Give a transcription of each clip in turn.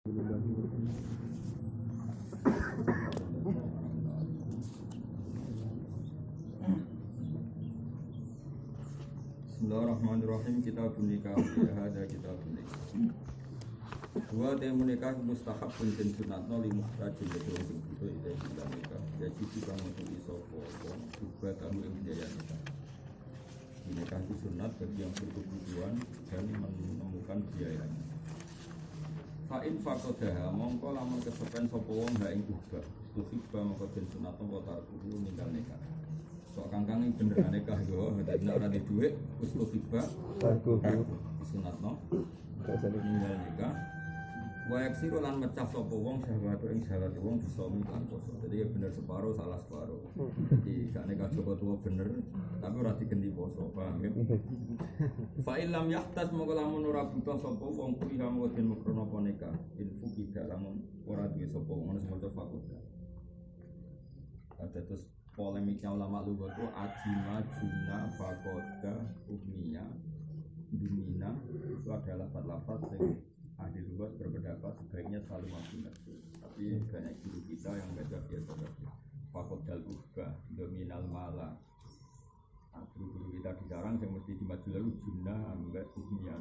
Bismillahirrahmanirrahim. Kitabun nikah ada kitabun nikah. Dua temu nikah mustahab pun den sunatno li muhtajin betul sing butuh ide nikah. Jadi kita metu iso apa juga tamu ing biaya nikah. Nikah itu sunat bagi yang berkebutuhan dan menemukan biayanya. Fa'in faqadaha mongko lamun kesepen sapa wong ha ing ubah. Tuhibba mongko den sunatno wa tarkuhu ninggal nikah. Sok kangkang ini beneran nikah yo, tidak ada di duit, usul tiba, disunatno, tinggal nikah. Wayak sirulan mecah sopo wong sahabat ing sahabat wong bisa miklan poso. Jadi ya bener separuh salah separuh. Jadi gak nikah Joko tua bener, tapi ora digendi poso, paham ya? Fa illam yahtas mongko lamun ora butuh sopo wong kuwi hamu den mukrono apa nikah. Info tidak lamun ora duwe sopo wong ono semono fakultas. Ada terus polemiknya ulama lugat itu ajima, juna, fakoda, umniya, dumina itu adalah lafaz-lafaz yang ahli lugat berpendapat sebaiknya selalu menggunakan. Tapi banyak guru kita yang baca biasa saja. Fakodal ubah, dominal mala. Nah, guru-guru kita dilarang yang mesti dimaju lalu juna, ambek umniya.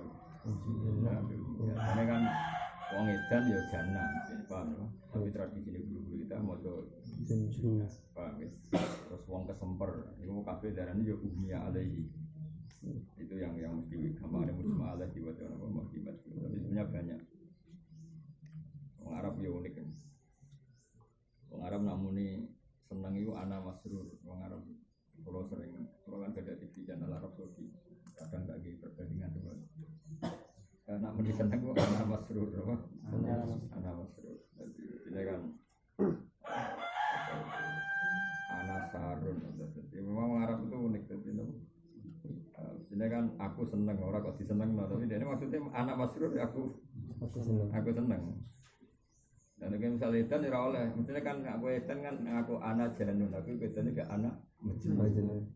Karena kan wong edan ya jana, paham ya? Tapi tradisi ini guru-guru kita mau juna, paham ya? Terus wong kesemper, itu kafe darahnya ya umniya alaihi. Itu yang mesti gambarnya musma alaihi dibaca orang mau dibaca. Tapi sebenarnya banyak. Wong Arab ya unik kan. Wong Arab namune seneng itu ana masrur. Wong Arab kalau kan ada TV channel Arab Saudi, kadang tak di perbandingan dulu. Karena mesti seneng kok ana masrur, apa? Ana masrur. Jadi ini kan ana sarun. Jadi memang Arab itu unik jadi ini kan aku seneng, orang kok diseneng, tapi dia ini maksudnya anak masrur aku seneng. Dan kalau misalnya edan ya oleh, maksudnya kan aku edan kan aku anak janun, tapi edan juga anak majnun.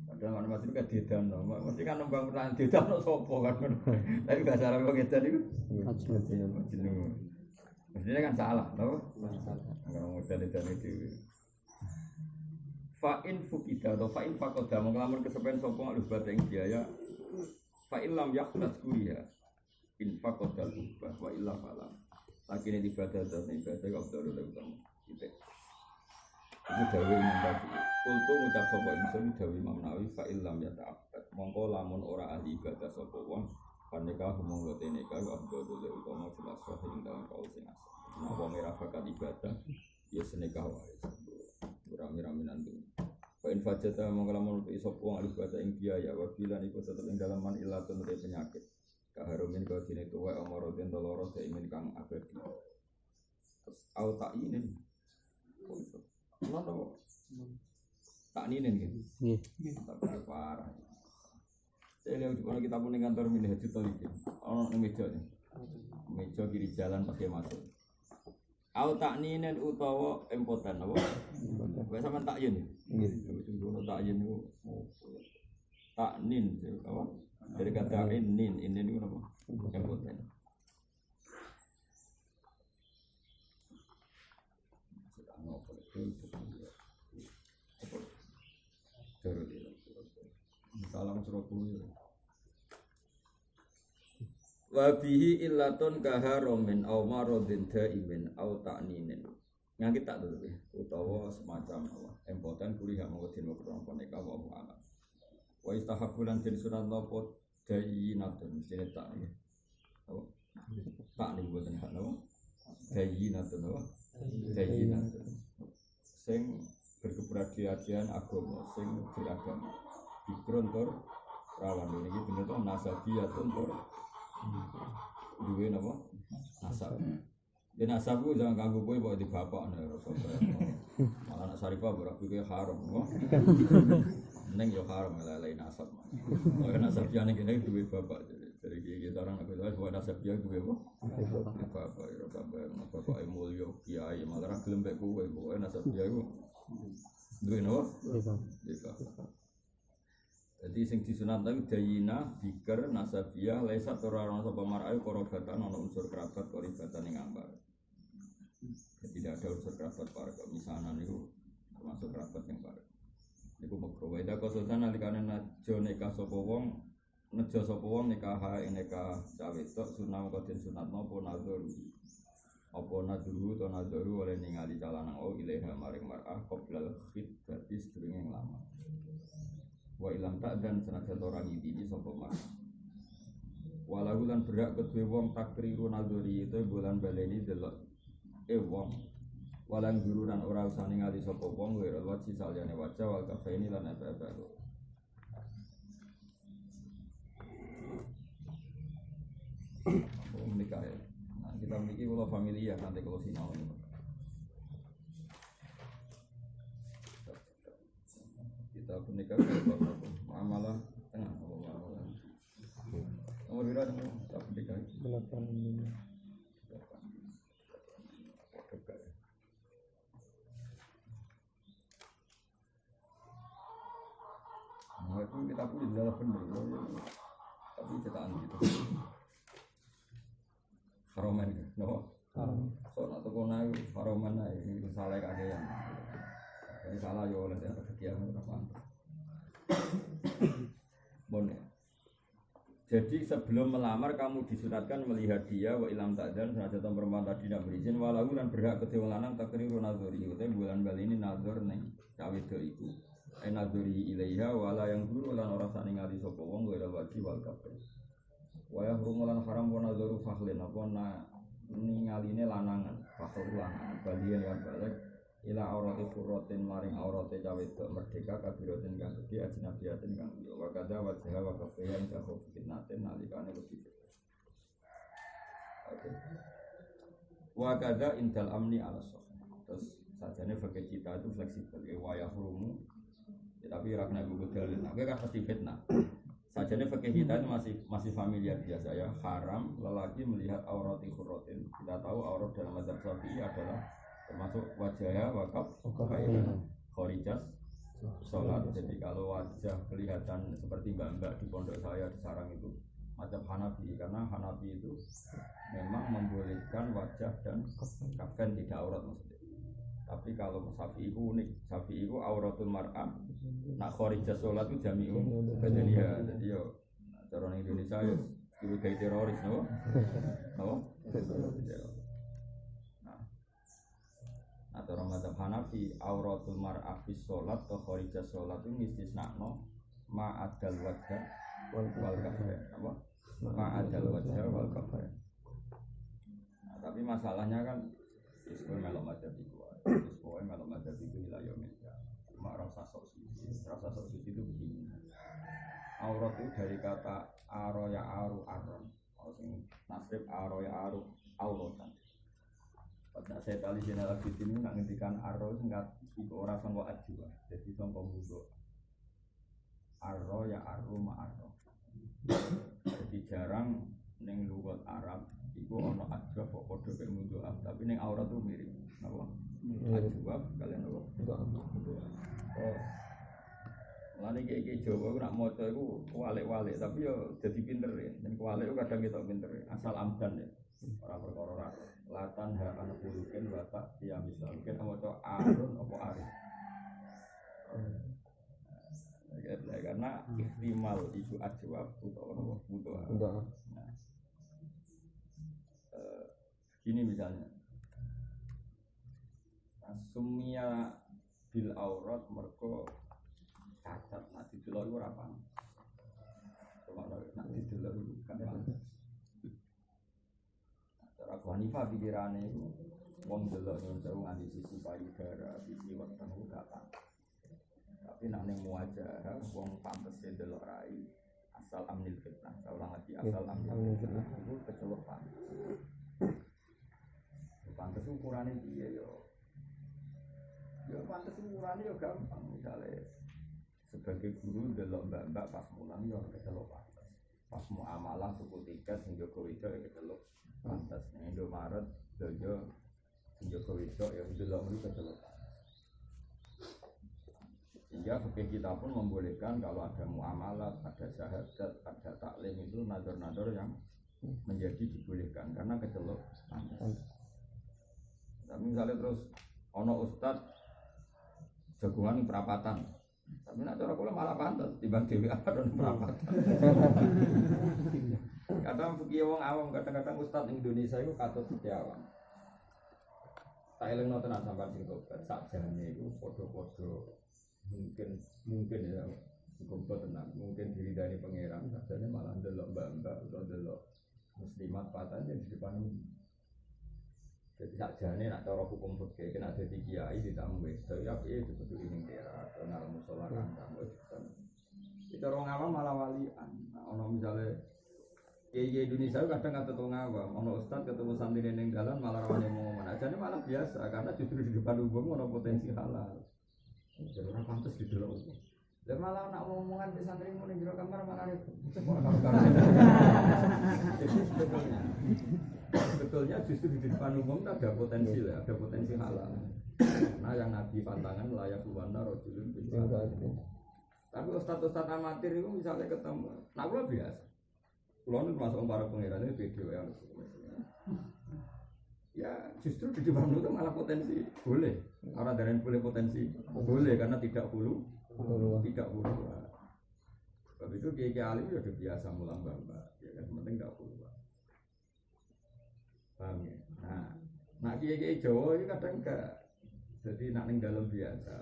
Padahal anak masrur kan dedan, mesti kan nembang pertanyaan dedan no sopo kan, tapi bahasa Arab kok edan itu majnun. Maksudnya kan salah, tau? Kalau edan itu. Fa'in fukida atau fa'in fakoda mengelamun kesepen sopong alus bateng biaya fa'in lam yakhlas kuriya in fakoda lubah wa illa falam lagi ini ibadah dan ibadah kau tahu dah utama itu dawe Imam Nawawi kultu ngucap sopong insun dawe Imam Nawawi fa'in lam yata'abad mongko lamun ora ahli ibadah sopong wong paneka mongko teneka wa abdul utama filasah ing dalam kaul sing asal nah wong ora bakat ibadah ya seneka wae rame-rame nanti. Fa in fajata mongkolamun uti sop wong alif bata ing biaya wa bilan iku tetep ing dalaman ilatun te penyakit. Kaharumin kau dine tuwa amaroten doloro daimin kang abadi. Terus au takinin. Kok iso? Ono tak ninen kan? Nggih. Tak parah. Saya lihat di kita pun kantor milih juta iki. Ono meja nih. Meja kiri jalan pakai masuk. Au takninen utawa empotan apa? Kowe sampean takyin. Nggih. Cuma takyin niku taknin apa? Dari kata inin niku apa? Empotan. Salam Surabaya. Wabihi illatun kaharomin aw marodin daimin aw ta'ninin. Ngangkit tak dulu ya, utawa semacam apa? Empotan kuliah mengkodin wakron poneka wa mu'alam. Wa istahabulan din surat nopo dayinatun. Mesti tak ya. Tak nih buatan hak nopo. Dayinatun apa? Dayinatun. Sing berkepradian agama, sing beragama. Bikron tor rawan ini bener tuh nasabiyatun tor. Duwe napa? Nasab. Yen nasab ku jangan ganggu kowe kok di bapak nek ora sampe. Malah anak Sarifah ora kuwi haram, kok. Neng yo haram lain nasab. Ora nasab jane kene duwe bapak. Jadi iki orang aku tahu bahwa nasab dia duwe apa? Bapak ora sampe bapak mulya kiai malah gelem mek kowe kok nasab dia iku duwe napa? Jadi sing disunat lagi dayina, bikar, nasabiyah, laisa ora ana sapa mar'ai korobatan ana unsur kerabat koribatan ing ambar. tidak ada unsur kerabat keluarga. Misalnya itu termasuk kerabat yang baru. Iku makruh. Weda kosotan nalikane najo nikah sapa wong, nejo sapa wong nikah nikah cawe tok sunah kodin sunatno apa nazar. Apa nazuru to nazaru oleh ningali calanang ilaiha maring mar'ah qoblal khidbati sedurunge lama. Wa ilam tak dan senajan orang ini sapa mar'ah. Walau lan berhak kedue wong takriru nazari itu bulan baleni delok wong. Walang jurunan ora usah ningali sapa wong wa wajhi saliyane wajah wal kafaini lan apa-apa. Menikah ya. Nah, kita memiliki kalau familia nanti kalau sinau ini. Kita menikah kalau amalah tengah amalah. Nomor berapa kamu? Kita menikah. 8 ini. Nah, itu kita pun di dalam benar, tapi cetakan gitu. Haroman kan, no? Soal atau kona itu haroman lah, ini salah kagean. Jadi salah yo oleh yang kegiatan berapa? Boleh. Jadi sebelum melamar kamu disuratkan melihat dia wa ilam takdan senajatan perempuan tadi tidak berizin walau dan berhak kedua lanang takriru nazari itu bulan bali ini nazar neng cawe do iku. Nazari ilaiha wala yang dulu lan ora sani ngali sapa wong wa wajib wal kafir. Waya rumulan haram wa nazaru fakhlin apa ningaline lanangan fakhr lanangan balian yang balik ila aurati furratin maring aurate cawe do merdeka kabiratin kang gedhe ajnabiyatin kang wa kadza wajha wa kafiyan ka fitnatin nalikane begitu. Oke. Wa kadza indal amni ala sahih. Terus sajane fakih kita itu fleksibel ya waya rumu. Ya, tapi rakna gugur dalil. Nah, kan pasti fitnah. Sajane fakih kita itu masih familiar biasa ya. Haram lelaki melihat aurati furratin. Kita tahu aurat dalam mazhab Syafi'i adalah termasuk wajahnya wakaf khorijat sholat. Jadi kalau wajah kelihatan seperti mbak-mbak di pondok saya di Sarang itu macam Hanafi, karena Hanafi itu memang membolehkan wajah dan kafen tidak aurat maksudnya. Tapi kalau Syafi'i itu unik, Syafi'i itu auratul mar'ah nak khorijat sholat itu jami'un badaniha. Jadi yo cara Indonesia ya itu kayak teroris no? Atau mazhab Hanafi auratul mar'ah fi sholat atau khorijah sholat itu istisna'no ma'adal wajah wal kafir apa? Ma'adal wajah wal kafir. Nah, tapi masalahnya kan iskul melok mazhab itu iskul melok mazhab itu wilayah meja cuma rasa sok suci itu begini aurat itu dari kata aro ya aru aron nasib aro ya aru auratan. Pada saya tadi jenderal Abidin ini nak ngendikan arro enggak itu orang sangko ajwa, jadi sangko mudo. Arro ya arro ma arro. Jadi jarang neng lugat Arab itu ono ajwa pokok dobe mudo, tapi neng aurat tuh mirip, napa? Ajwa kalian napa? Oh, lani kayak Jawa nak moco itu walik-walik, tapi yo jadi pinter ya. Dan walik itu kadang kita pinter ya. Asal amdan ya. Orang perkara latan harapan puluhin watak dia bisa mungkin mau coba arun apa arif karena ihtimal itu ajwab atau butuh. Nah, gini misalnya sumia bil aurat merko cacat nah didelok iku ora paham cuma nak didelok iku kan Abu Hanifah pikirannya itu wong delok yang jauh nganti sisi payudara, sisi weteng gak. Tapi nak ning muajah wong pantes delok rai asal amnil fitnah. Saya ulang lagi asal amnil fitnah itu kecelok pantes. Pantes ukurannya piye yo. Yo pantes ukurannya yo gampang misalnya sebagai guru delok mbak-mbak pas mulang yo kecelok pantes. Pas muamalah tuku tiket sing Joko Widodo ya kecelok pantas nih Indomaret dojo Joko Widodo yang delok mriki kecelok. Sehingga fikih kita pun membolehkan kalau ada muamalah, ada syahadat, ada taklim itu nador-nador yang menjadi dibolehkan karena kecelok pantas. Tapi misalnya terus ono ustad jagoan perapatan. Tapi nak cara kula malah pantes timbang dhewe apa perapatan. Kadang fikih wong awam, kadang-kadang ustad ing Indonesia itu katut setiawan. Tak elingno tenan sampean sing tobat sakjane iku padha-padha mungkin ya kumpul tenang, mungkin diridani pangeran sakjane malah ndelok mbak-mbak utawa ndelok muslimat patahnya di depan umum. Jadi sakjane nak cara hukum fikih kena dadi kiai ditamwe. Tapi apike dibutuhi ning daerah kenal musala kandang wis kan. Itu orang awam malah walian. Nah, ono misale kiai Indonesia kadang kata wong awam, ono ustaz ketemu santri ning dalan malah rawane ngomong ajane malah biasa karena justru di depan umum ono potensi halal. Jadi orang pantas didelok. Lah malah nak ngomongan ke santri mu ning jero kamar malah sebetulnya justru di depan umum ada potensi lah, ada potensi halal. Nah yang Nabi pantangan layak luwana rojulun bin. Tapi ustaz-ustaz amatir itu misalnya ketemu, nah kula biasa. Kula nu masuk para pangeran itu video yang ya justru di depan itu malah potensi boleh. Orang dari boleh potensi boleh karena tidak hulu. Tidak hulu. Sebab itu kiai alim ya udah biasa mulang mbak, ya kan penting tidak hulu. Paham ya? Nah kiai Jawa itu kadang enggak. Jadi nak ning dalam biasa,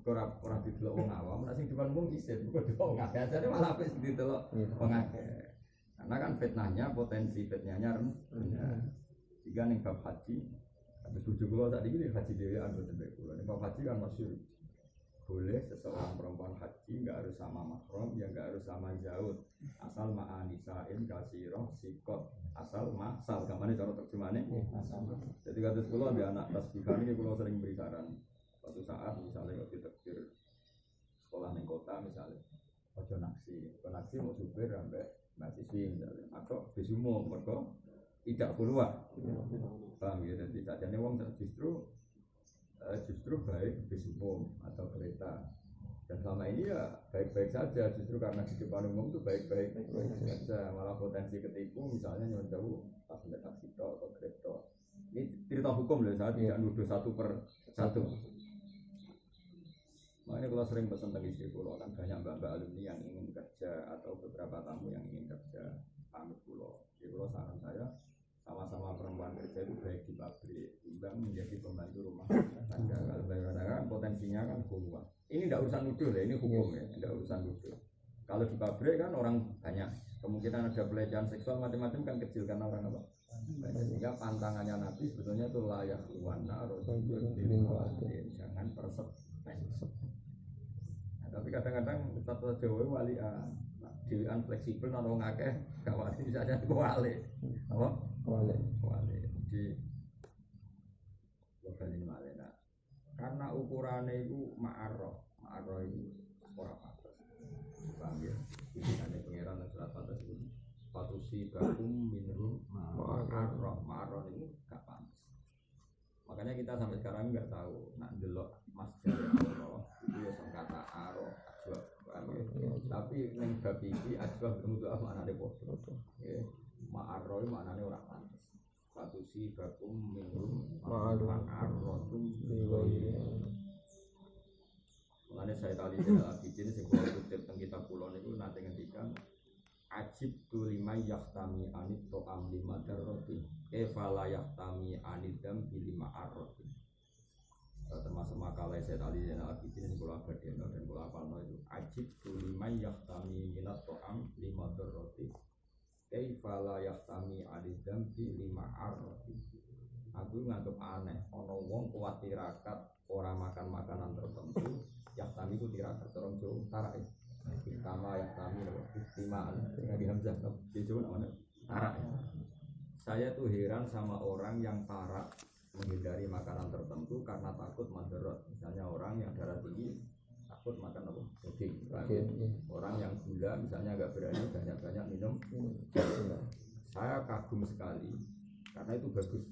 orang didelok wong awam, nak sing depan wong isin, kok delok wong akeh. Jadi malah apik sing didelok wong akeh. Karena kan fitnahnya, potensi fitnahnya rendah. Jika ning bab haji, habis tujuh kula tadi ini haji dhewe anggota tembek kula. Ning bab haji kan masyhur. Boleh seseorang perempuan haji enggak harus sama mahram, ya enggak harus sama zaud. Asal ma'anisain kasiroh sikot, asal masal. Kamane cara terjemahane? Jadi kados kula ambek anak tasbihan iki kula sering beri saran. Suatu saat misalnya kalau ditektir sekolah ning kota misalnya, ojo naksi mau supir ambek mahasiswi misalnya, atau bis umum mergo tidak keluar. Paham ya? Jadi sakjane wong justru baik bis umum atau kereta, dan selama ini ya baik-baik saja, justru karena di depan umum itu baik-baik saja, malah potensi ketipu misalnya nyon jauh pas ada taksi atau kereta. Ini cerita hukum loh, saya tidak nuduh satu per satu. Makanya kalau sering pesan tadi istri pulau kan banyak mbak-mbak alumni yang ingin kerja atau beberapa tamu yang ingin kerja pamit pulau. Di pulau saran saya sama-sama perempuan kerja itu baik di pabrik, timbang menjadi pembantu rumah tangga. Kalau katakan potensinya kan keluar. Ini tidak urusan nuduh ya, ini hukum ya, tidak urusan nuduh. Kalau di pabrik kan orang banyak, kemungkinan ada pelecehan seksual macam-macam kan kecil karena orang apa? Sehingga pantangannya Nabi sebetulnya itu layak luwana, jangan persepeng. Nah, tapi kadang-kadang Ustaz Jawa walian, dewan fleksibel nang wong akeh, gak wali bisa jadi wali. Apa? Wali. Di lokal ini malena. Karena ukurannya itu ma'arroh itu ora pantes. Paham ya? Ini pengiran dan surat pantes itu. Patusi bakum minrum ma'arroh itu gak pantes. Makanya kita sampai sekarang nggak tahu nak delok masjid Allah itu ya kata arroh ajwa. Tapi neng bab iki ajwa bertemu doa maknane padha. Nggih. Ma'arroh maknane ora pantes. Patusi bakum minrum ma'arrohum liwayri. Mulane saya tadi Zainal Abidin sing kula kutip teng kitab kula niku nate ngendikan ajib tu lima yahtami anit to'am lima darroti efala yahtami anidam bilima arroti. Termasuk makalah saya tadi Zainal Abidin sing kula badheno dan kula hafalno itu ajib tu lima yahtami minat to'am lima darroti efala yahtami anidam bilima arroti. Aku nganggep aneh ana wong kuat tirakat ora makan makanan tertentu yahtami ku tirakat terus tarak. Pertama yang kami istimaan dengan hamzah itu namanya tarak. Saya tuh heran sama orang yang tarak menghindari makanan tertentu karena takut madarat. Misalnya orang yang darah tinggi takut makan apa? Daging. Orang yang gula misalnya agak berani banyak-banyak minum. Saya kagum sekali karena itu bagus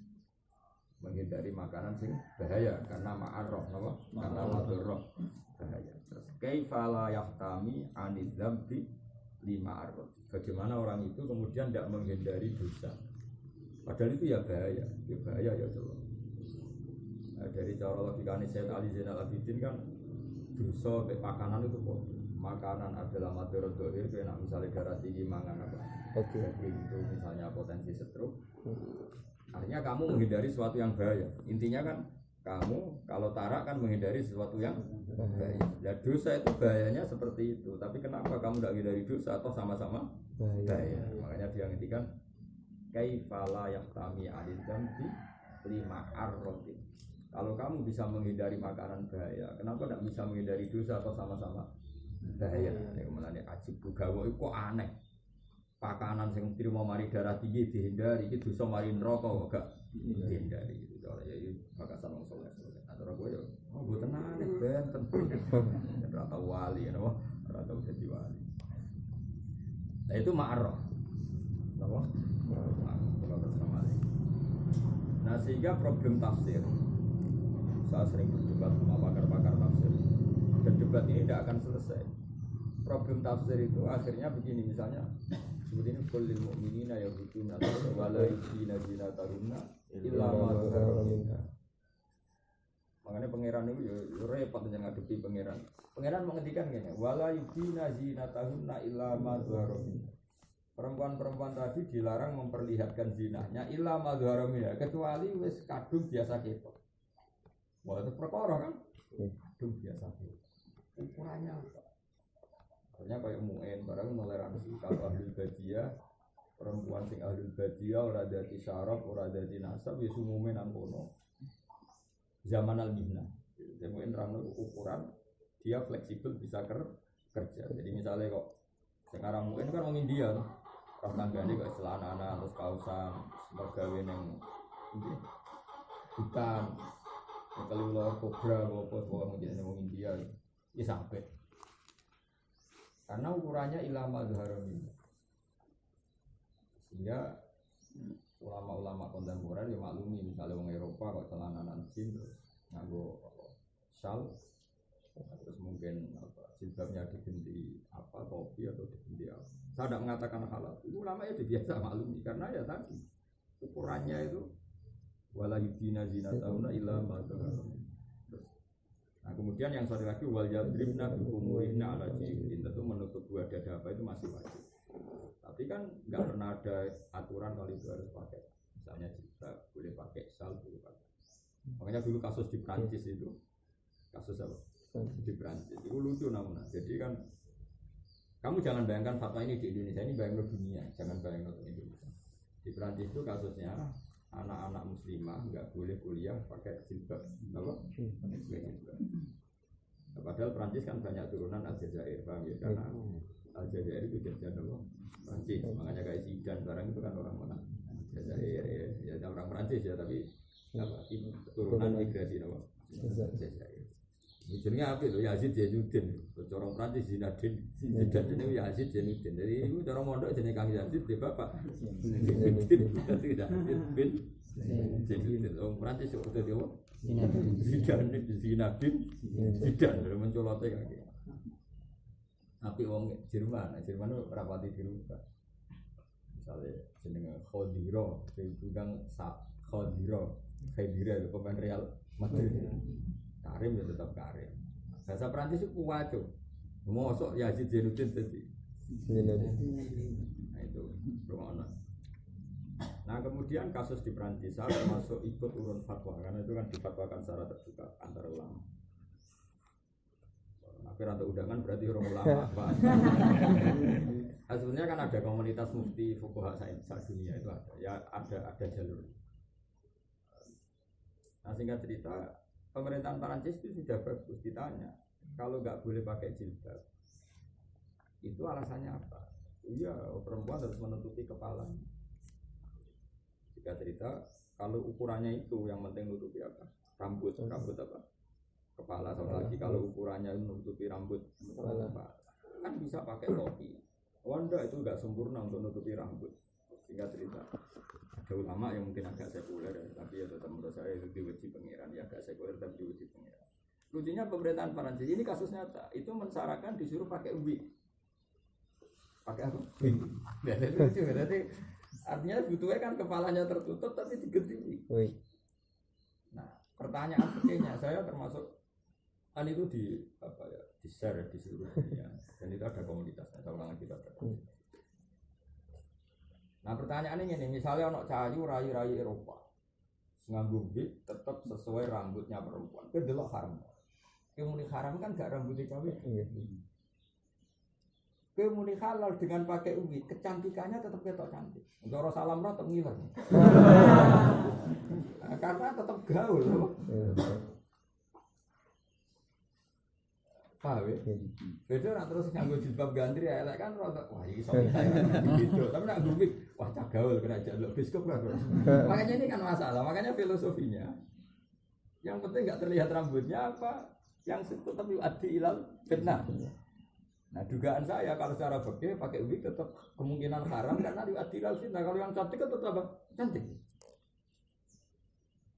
menghindari makanan sing bahaya karena ma'arrah apa? Karena madarat bahaya. Kaifala yahtami anizambi lima arrot. Bagaimana orang itu kemudian tidak menghindari dosa? Padahal itu ya bahaya ya coba. dari cara logikane Sayyid Ali Zainal Abidin kan dosa pakanan itu kok makanan adalah madharat dohir kayak misalnya darah tinggi mangan apa itu misalnya potensi stroke artinya kamu menghindari sesuatu yang bahaya intinya kan kamu kalau tarak kan menghindari sesuatu yang bahaya ya dosa itu bahayanya seperti itu tapi kenapa kamu tidak menghindari dosa atau sama-sama bahaya makanya dia ngertikan kaifala yahtami alil jambi lima arrotin kalau kamu bisa menghindari makanan bahaya kenapa tidak bisa menghindari dosa atau sama-sama bahaya mulane ajib gawa itu kok aneh pakanan sing trimo mari darah tinggi dihindari iki dosa mari neraka kok gak dihindari gitu cara ya iki bakasan wong saleh antara kowe yo mboten aneh benten ora tau wali napa ora tau dadi wali nah itu ma'arrah napa nah sehingga problem tafsir saya sering berdebat sama pakar-pakar tafsir dan debat ini tidak akan selesai problem tafsir itu akhirnya begini misalnya seperti ini kullil mu'minina yaghudduna wala yubdina zinatahunna illa ma dzahara minha makanya pangeran itu ya repot yang ngadepi pangeran menghentikan gini wala yubdina zinatahunna illa ma dzahara minha perempuan-perempuan tadi dilarang memperlihatkan zinahnya illa ma dzahara minha kecuali wis kadung biasa ketok wah itu perkara kan kadung biasa ketok ukurannya apa artinya kayak mu'en barang toleransi kalau ahlul badiyah perempuan sing ahlul badiyah ora dadi syaraf ora dadi nasab ya umume nang kono zaman al-mihna jadi mu'en rano ukuran dia fleksibel bisa kerja jadi misalnya kok sekarang mu'en kan orang India pas tanggane kok celana terus kausan mergawe ning hutan kalau ular kobra apa wong India ya sampai karena ukurannya ilama dhaharami sehingga ulama-ulama kontemporer ya maklumi misalnya orang Eropa kok celananan jin terus nganggo shawl terus mungkin jilbabnya diganti apa topi atau diganti apa saya tidak mengatakan halal itu ulama itu biasa maklumi karena ya tadi ukurannya itu wala yubdina zinatahunna illa ma dhaharami. Nah kemudian yang satu lagi wal yadribna bi khumurihinna ala jilbin tentu menutup dua dada apa itu masih wajib. Tapi kan enggak pernah ada aturan kalau itu harus pakai. Misalnya jilbab boleh pakai shawl boleh pakai. Makanya dulu kasus di Prancis itu kasus apa? Di Prancis itu lucu namanya. Jadi kan kamu jangan bayangkan fatwa ini di Indonesia ini bayangkan dunia, jangan bayangkan Indonesia. Di Prancis itu kasusnya anak-anak muslimah nggak boleh kuliah pakai jilbab, apa? Padahal Prancis kan banyak turunan Aljazair, paham ya? Karena Aljazair itu jajahan apa? Prancis, makanya kayak Zidane barang itu kan orang mana? Aljazair, ya orang Prancis ya, tapi apa? Turunan migrasi apa? Aljazair. Ujungnya apa itu? Yazid Zainuddin, orang Prancis Zinedine Zidane itu Yazid Zainuddin. Jadi itu orang mondok jenis Kang Yazid dia bapak Zainuddin, tidak bin Zainuddin. Orang Prancis itu dia apa? Zidane Zidane mencolotnya kaki. Tapi orang Jerman itu rapati dirubah. Misalnya jenenge Khodiro, itu kan Khodiro itu pemain Real Madrid. Karim ya tetap Karim. Bahasa Prancis itu kuat tuh. Mosok Yazid Zainuddin tadi. Nah itu rumahnya. Nah kemudian kasus di Prancis saya termasuk ikut urun fatwa karena itu kan difatwakan secara terbuka antara ulama. Akhir atau undangan berarti orang ulama apa? Sebenarnya kan ada komunitas mufti fuqaha dunia itu ada. Ya ada jalur. Nah singkat cerita pemerintahan Prancis itu sudah bagus ditanya kalau nggak boleh pakai jilbab itu alasannya apa? Iya perempuan harus menutupi kepala. Jika cerita kalau ukurannya itu yang penting menutupi apa? Rambut apa? Kepala sama lagi kalau ukurannya menutupi rambut kepala kan bisa pakai topi. Wanda itu nggak sempurna untuk menutupi rambut. Sehingga cerita ada ulama yang mungkin agak sekuler tapi ya tetap menurut saya itu diuji pengiran ya agak sekuler tapi diuji pengiran. Lucunya pemerintahan Prancis ini kasus nyata itu mensyaratkan disuruh pakai wig. Pakai apa? Wig. Itu lucu berarti artinya butuhnya kan kepalanya tertutup tapi diganti wig. Nah pertanyaan fikihnya saya termasuk kan itu di share di seluruh dunia dan itu ada komunitasnya. Saya ulang lagi ada komunitas. Nah pertanyaannya ini, misalnya ono cahayu rayu Eropa, nganggo wig tetap sesuai rambutnya perempuan, itu delok haram. Kemuni haram kan gak rambutnya cewek. Kemuni halal dengan pakai wig, kecantikannya tetap ketok cantik. Cara salam roh tetap ngiler. Karena tetap gaul. Paham ya? Beda nak terus nganggo jilbab gantri ya elek kan rada wah iki sok gitu. Tapi nak gubik wah cah gaul kena jaluk biskop lah. Makanya ini kan masalah, makanya filosofinya yang penting enggak terlihat rambutnya apa yang tetap yu'addi ilal fitnah. Nah dugaan saya kalau secara fikih pakai wig tetap kemungkinan haram karena yu'addi ilal fitnah. Kalau yang cantik kan tetap apa? Cantik.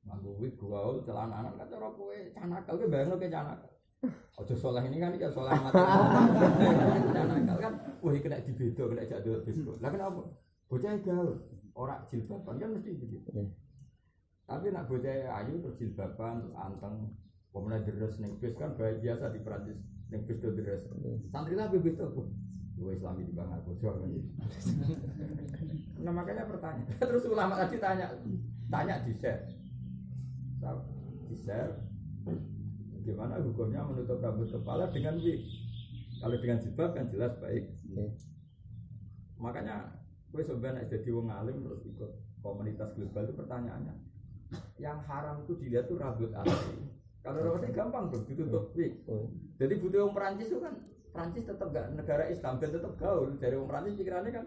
Nganggo wig gaul celana anak kan cara kowe canakal kowe bayangno ke canakal. Ojo soleh ini kan soleh mati. Nakal kan, wah kena dibedo, kena jadul biskut. Lah kenapa? Bocah gaul, ora jilbaban kan mesti begitu. Tapi nak bocah ayu terus jilbaban, terus anteng, pemenang deres ning bis kan biasa di Prancis ning bis do deres. Santri lah begitu. Dua Islami di bangga bocah kan. Nah makanya pertanyaan. Terus ulama tadi tanya di share. Di share. Gimana hukumnya menutup rambut kepala dengan wig? Kalau dengan jilbab kan jelas baik. Makanya gue sebenarnya jadi wong alim terus ikut komunitas global itu pertanyaannya, yang haram itu dilihat tuh rambut asli. Kalau rambutnya gampang tuh ditutup wig. Jadi butuh orang Perancis itu kan, Perancis tetap gak negara Islam dan tetap gaul. Dari orang Perancis pikirannya kan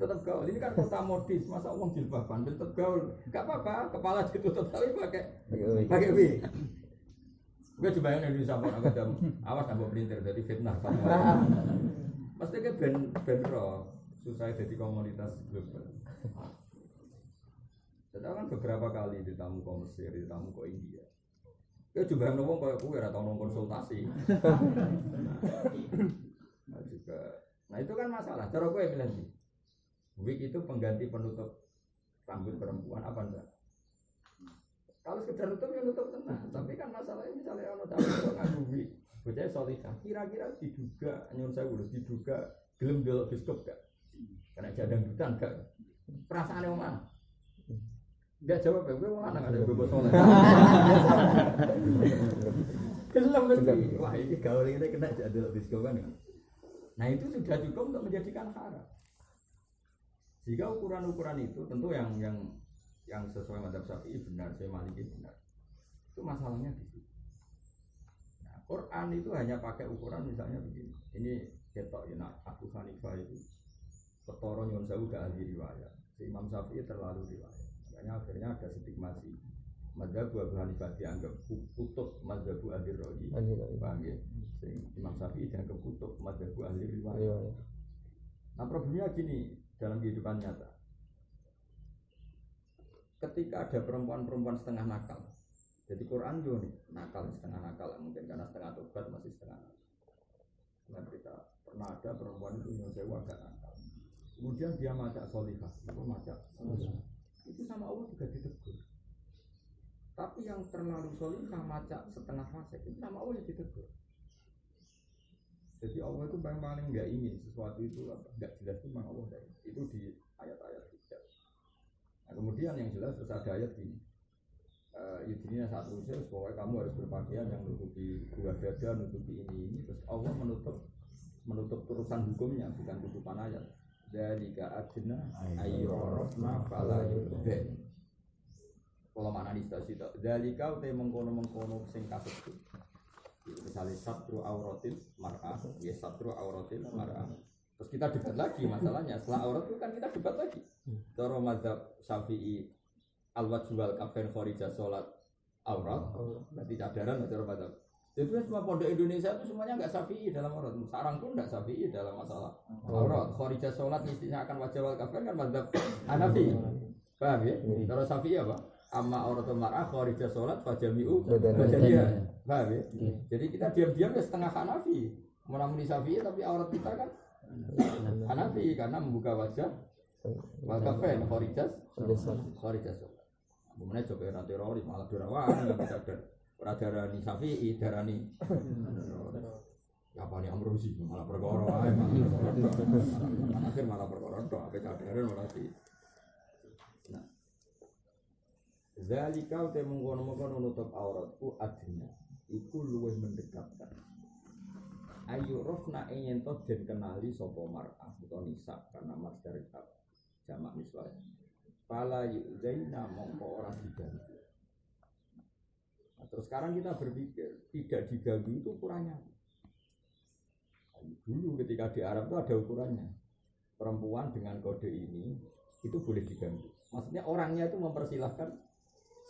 tetap gaul. Ini kan kota modis, masa orang jilbaban tetap gaul. Gak apa-apa, kepala ditutup tapi pakai wig. Gue coba yang Indonesia pun agak awas nambah perintir dari fitnah. Pasti ke ben roh susah jadi komunitas global. Saya kan beberapa kali ditamu ke Mesir, ditamu ke India. Ya coba yang ngomong kayak gue atau ngomong konsultasi. Nah juga, nah itu kan masalah. Cara gue bilang sih, wig itu pengganti penutup rambut perempuan apa enggak? Kalau sekedar nutup ya nutup tenang, tapi kan masalahnya misalnya kalau dapat nganggo wig, bocah solihah, kira-kira diduga nyun sewu diduga gelem delok biskop gak? Karena jadang dutan gak? Perasaane wong mana? Enggak jawab ya, gue wong lanang ada bebas soleh. Gelem mesti. Wah, ini gaul ini kena jadal biskop kan. Nah, itu sudah cukup untuk menjadikan haram. Jika ukuran-ukuran itu tentu yang sesuai madzhab Syafi'i benar, saya Maliki benar. Itu masalahnya di situ. Nah, Quran itu hanya pakai ukuran misalnya begini. Ini ketok ya, nah, Abu Hanifah itu ketoro nyuwun sewu gak ahli riwayat. Si Imam Syafi'i terlalu riwayat. Makanya akhirnya ada stigmasi. Madzhab Abu Hanifah dianggap kutub madzhab ahli rawi. Paham ya? Imam Syafi'i dianggap kutub madzhab ahli riwayat. Nah, problemnya gini dalam kehidupan nyata. Ketika ada perempuan-perempuan setengah nakal, jadi Quran juga nih nakal setengah nakal, mungkin karena setengah tobat masih setengah nakal. Nah kita pernah ada perempuan itu yang sewa agak nakal, kemudian dia macak solihah, itu macak solihah, itu sama Allah juga ditegur. Tapi yang terlalu solihah macak setengah fasik, itu sama Allah ditegur. Jadi Allah itu paling nggak ingin sesuatu itu nggak jelas itu memang Allah dari itu di ayat-ayat. Nah, kemudian yang jelas terus ada ayat ini Yudhiniya saat usia, pokoknya kamu harus berpakaian yang menutupi dua dada, menutupi ini. Terus Allah menutup urusan hukumnya, bukan tutupan ayat. Dzalika adna ayyurafna fala yudhen. Kalau mana nih sita-sita dzalika utai mengkono sing kasebut. Misalnya satru auratil mar'ah, ya satru auratil mar'ah. Terus kita debat lagi masalahnya, setelah aurat itu kan kita debat lagi. Cara mazhab Syafi'i al-wajhu wal kafain kharija salat aurat, berarti cadaran cara mazhab. Jadi semua pondok Indonesia itu semuanya enggak Syafi'i dalam aurat. Sarang pun enggak Syafi'i dalam masalah aurat. Kharija salat mestinya akan wajah wal kafain kan mazhab Hanafi. Paham ya? Cara Syafi'i apa? Amma auratul mar'ah kharija salat fajami'u badaniha. Paham ya? Jadi kita diam-diam ya setengah Hanafi. Menamuni Syafi'i tapi aurat kita kan Hanafi karena membuka wajah wal kafain kharijas. Kemudian coba era teroris malah dirawan nggak sadar. Ora darani Syafi'i, darani apa nih Amrozi malah perkara ae malah akhir malah perkara tok ape sadaren ora di. Nah. Zalika te mengkono-mengkono nutup auratku adina. Iku luwih mendekatkan. Ayu rofna yen to den kenali sapa mar'ah utawa nisa karena masdar jamak miswah. Fala yuzaina mongko ora diganti. Nah, terus sekarang kita berpikir tidak diganggu itu ukurannya. Dulu ketika di Arab itu ada ukurannya. Perempuan dengan kode ini itu boleh diganggu. Maksudnya orangnya itu mempersilahkan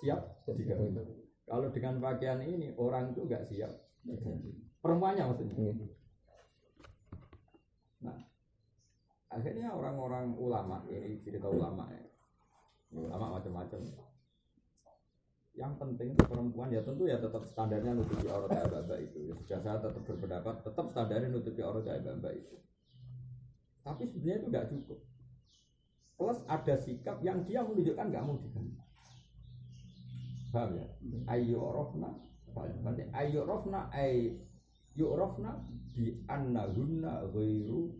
siap diganggu. Kalau dengan pakaian ini orang itu enggak siap diganggu. Perempuannya maksudnya. Nah, akhirnya orang-orang ulama ini cerita ulama ya. Ulama macam-macam. Yang penting perempuan ya tentu ya tetap standarnya nutupi aurat baba itu. Ya, sudah saya tetap berpendapat tetap standarnya nutupi aurat baba itu. Tapi sebenarnya itu tidak cukup. Plus ada sikap yang dia menunjukkan nggak mau diganti. Paham ya? Ayyurofna, berarti ayyurofna ayyurofna bi annahunna ghairu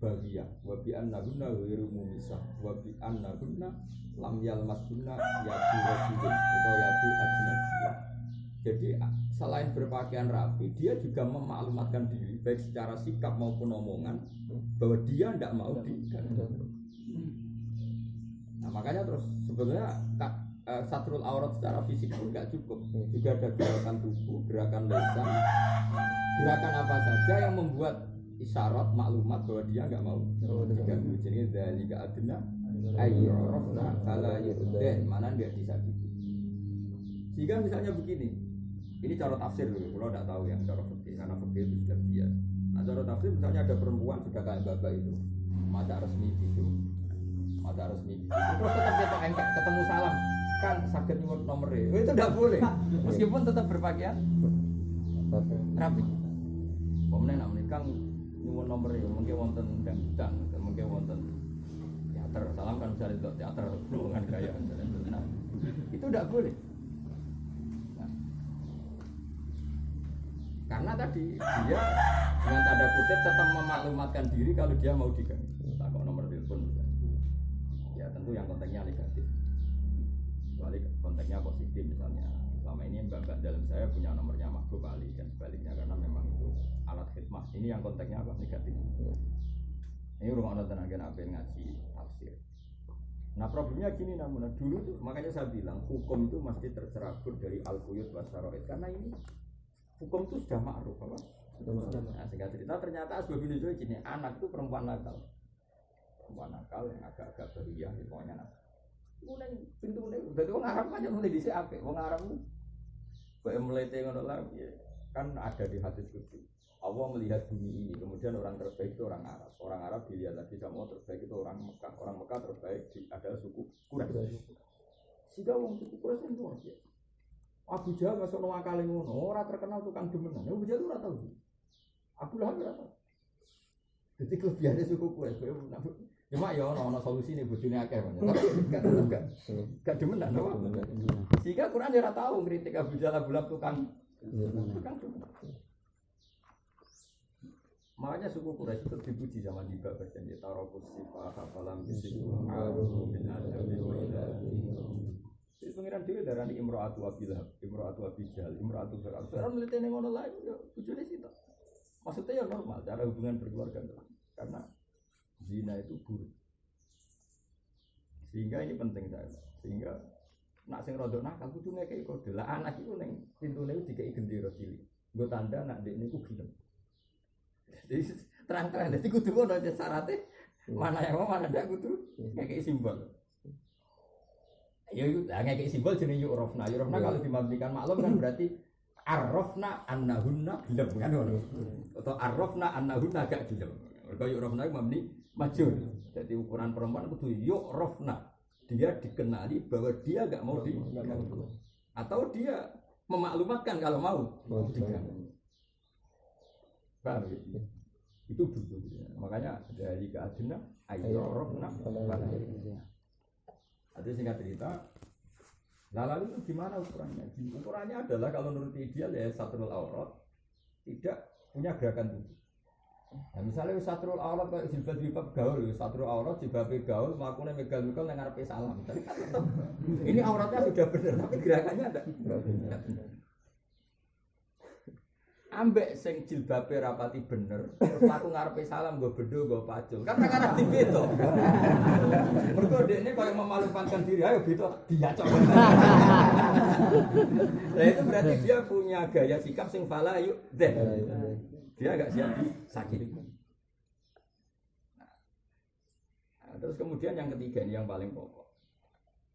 bagiyah wa bi annahunna ghairu mumisah wa bi annahunna lam yalmaskunna yadu rajulin atau yadu ajnabiyah. Jadi selain berpakaian rapi, dia juga memaklumatkan diri baik secara sikap maupun omongan bahwa dia tidak mau diganti. Nah makanya terus sebetulnya satrul aurat secara fisik pun nggak cukup. Juga ada gerakan tubuh, gerakan lisan, gerakan apa saja yang membuat isyarat maklumat bahwa dia nggak mau diganti. Jadi dari adna ayyurafna fala yurden mana dia disakiti. Sehingga misalnya begini, ini cara tafsir dulu. Kalau tidak tahu yang cara fikih karena fikih itu sudah dia. Nah cara tafsir misalnya ada perempuan sudah kayak bapak itu, mata resmi gitu, mata resmi. Terus tetap dia engkek ketemu salam kan sakit nyebut nomornya. Itu tidak boleh. Meskipun tetap berpakaian rapi. Kemudian nak menikah nyebut nomornya mungkin wonten dangdang, mungkin wonten teater. Salam kan bisa di teater hubungan gaya. Nah, itu tidak boleh. Nah, karena tadi dia dengan tanda kutip tetap memaklumatkan diri kalau dia mau diganti. Tak kok nomor telepon. Ya tentu yang konteksnya negatif. Kecuali konteksnya positif misalnya. Selama ini mbak-mbak dalam saya punya nomornya Mahbub Ali dan sebaliknya karena memang itu alat khidmah. Ini yang konteksnya apa? Negatif. Ini rumah tenaga apa ngaji tafsir. Nah problemnya gini namun dulu tuh makanya saya bilang hukum itu mesti tercerabut dari al-quyut wa syara'id karena ini hukum itu sudah ma'ruf apa? Nah, sehingga cerita ternyata asbab nuzul gini anak itu perempuan nakal yang agak-agak beria gitu pokoknya nakal. Mulai pintu mulai udah tuh ngarap aja mulai di apa? Wong ngarap kayak melete ngono lagi kan ada di hadis qudsi. Allah melihat bumi ini, kemudian orang terbaik itu orang Arab. Orang Arab dilihat lagi sama terbaik itu orang Mekah. Orang Mekah terbaik adalah suku Quraisy. Sehingga orang suku Quraisy itu ya. Abu Jahal nggak sono akal ngono, orang terkenal tukang demenan. Abu Jahal ora tahu. Abu Lahab ora tahu. Jadi kelebihannya suku Quraisy. Cuma ya ono solusi nih bojone akeh banyak. Tapi enggak demenan apa? Sehingga Quran ora tahu kritik Abu Jahal Abu Lahab tukang demenan. Makanya suku Quraisy itu dipuji sama Diba bagian di Tarabus Sifah Hafalam Bisiku Ma'aruhu Min Adami Wa Ilahi. Jadi pengiran diri darani Imro'atu Abilhab, Imro'atu Abijal, Imro'atu Fir'aun. Fir'aun melitih yang ngono lain, ya bujurnya sih tak. Maksudnya ya normal, cara hubungan berkeluarga. Karena zina itu buruk. Sehingga ini penting saya. Sehingga nak sing rodok nakal kudu ngekeki kode. Lah anak itu ning pintune dikeki gendera cilik. Nggo tanda nak ndek niku gelem. Jadi terang-terang jadi kudu ngono aja syaratnya mana yang mau mana ndak kudu ngekeki simbol. Ya itu ngekeki simbol jenenge yurofna. Yurofna kalau dimabnikan maklum kan berarti arrofna annahunna gelem kan ngono. Atau arrofna annahunna gak gelem. Mergo yurofna itu mabni majhul. Jadi ukuran perempuan kudu yurofna. Dia dikenali bahwa dia gak mau diganggu. Atau dia memaklumatkan kalau mau diganggu. Paham ya? Itu dulu makanya dari keadina ayyurafna. Jadi singkat cerita Lalu itu gimana ukurannya? Ukurannya adalah kalau menurut ideal ya satrul aurat tidak punya gerakan tubuh. Nah, misalnya satrul aurat kayak jilbab gaul, satrul aurat jilbab gaul, melakukan megal-megal yang ngarepe salam. Ini auratnya sudah benar, tapi gerakannya ada. Ambek sing jilbabe rapati bener, terus aku ngarepe salam gue bedo gue pacul. Kan ora ngerti beto. Mergo dekne koyo memalukan diri, ayo beto dia cok. Nah itu berarti dia punya gaya sikap sing fala yuk deh. Dia enggak siap sakit. Nah, terus kemudian yang ketiga ini yang paling pokok.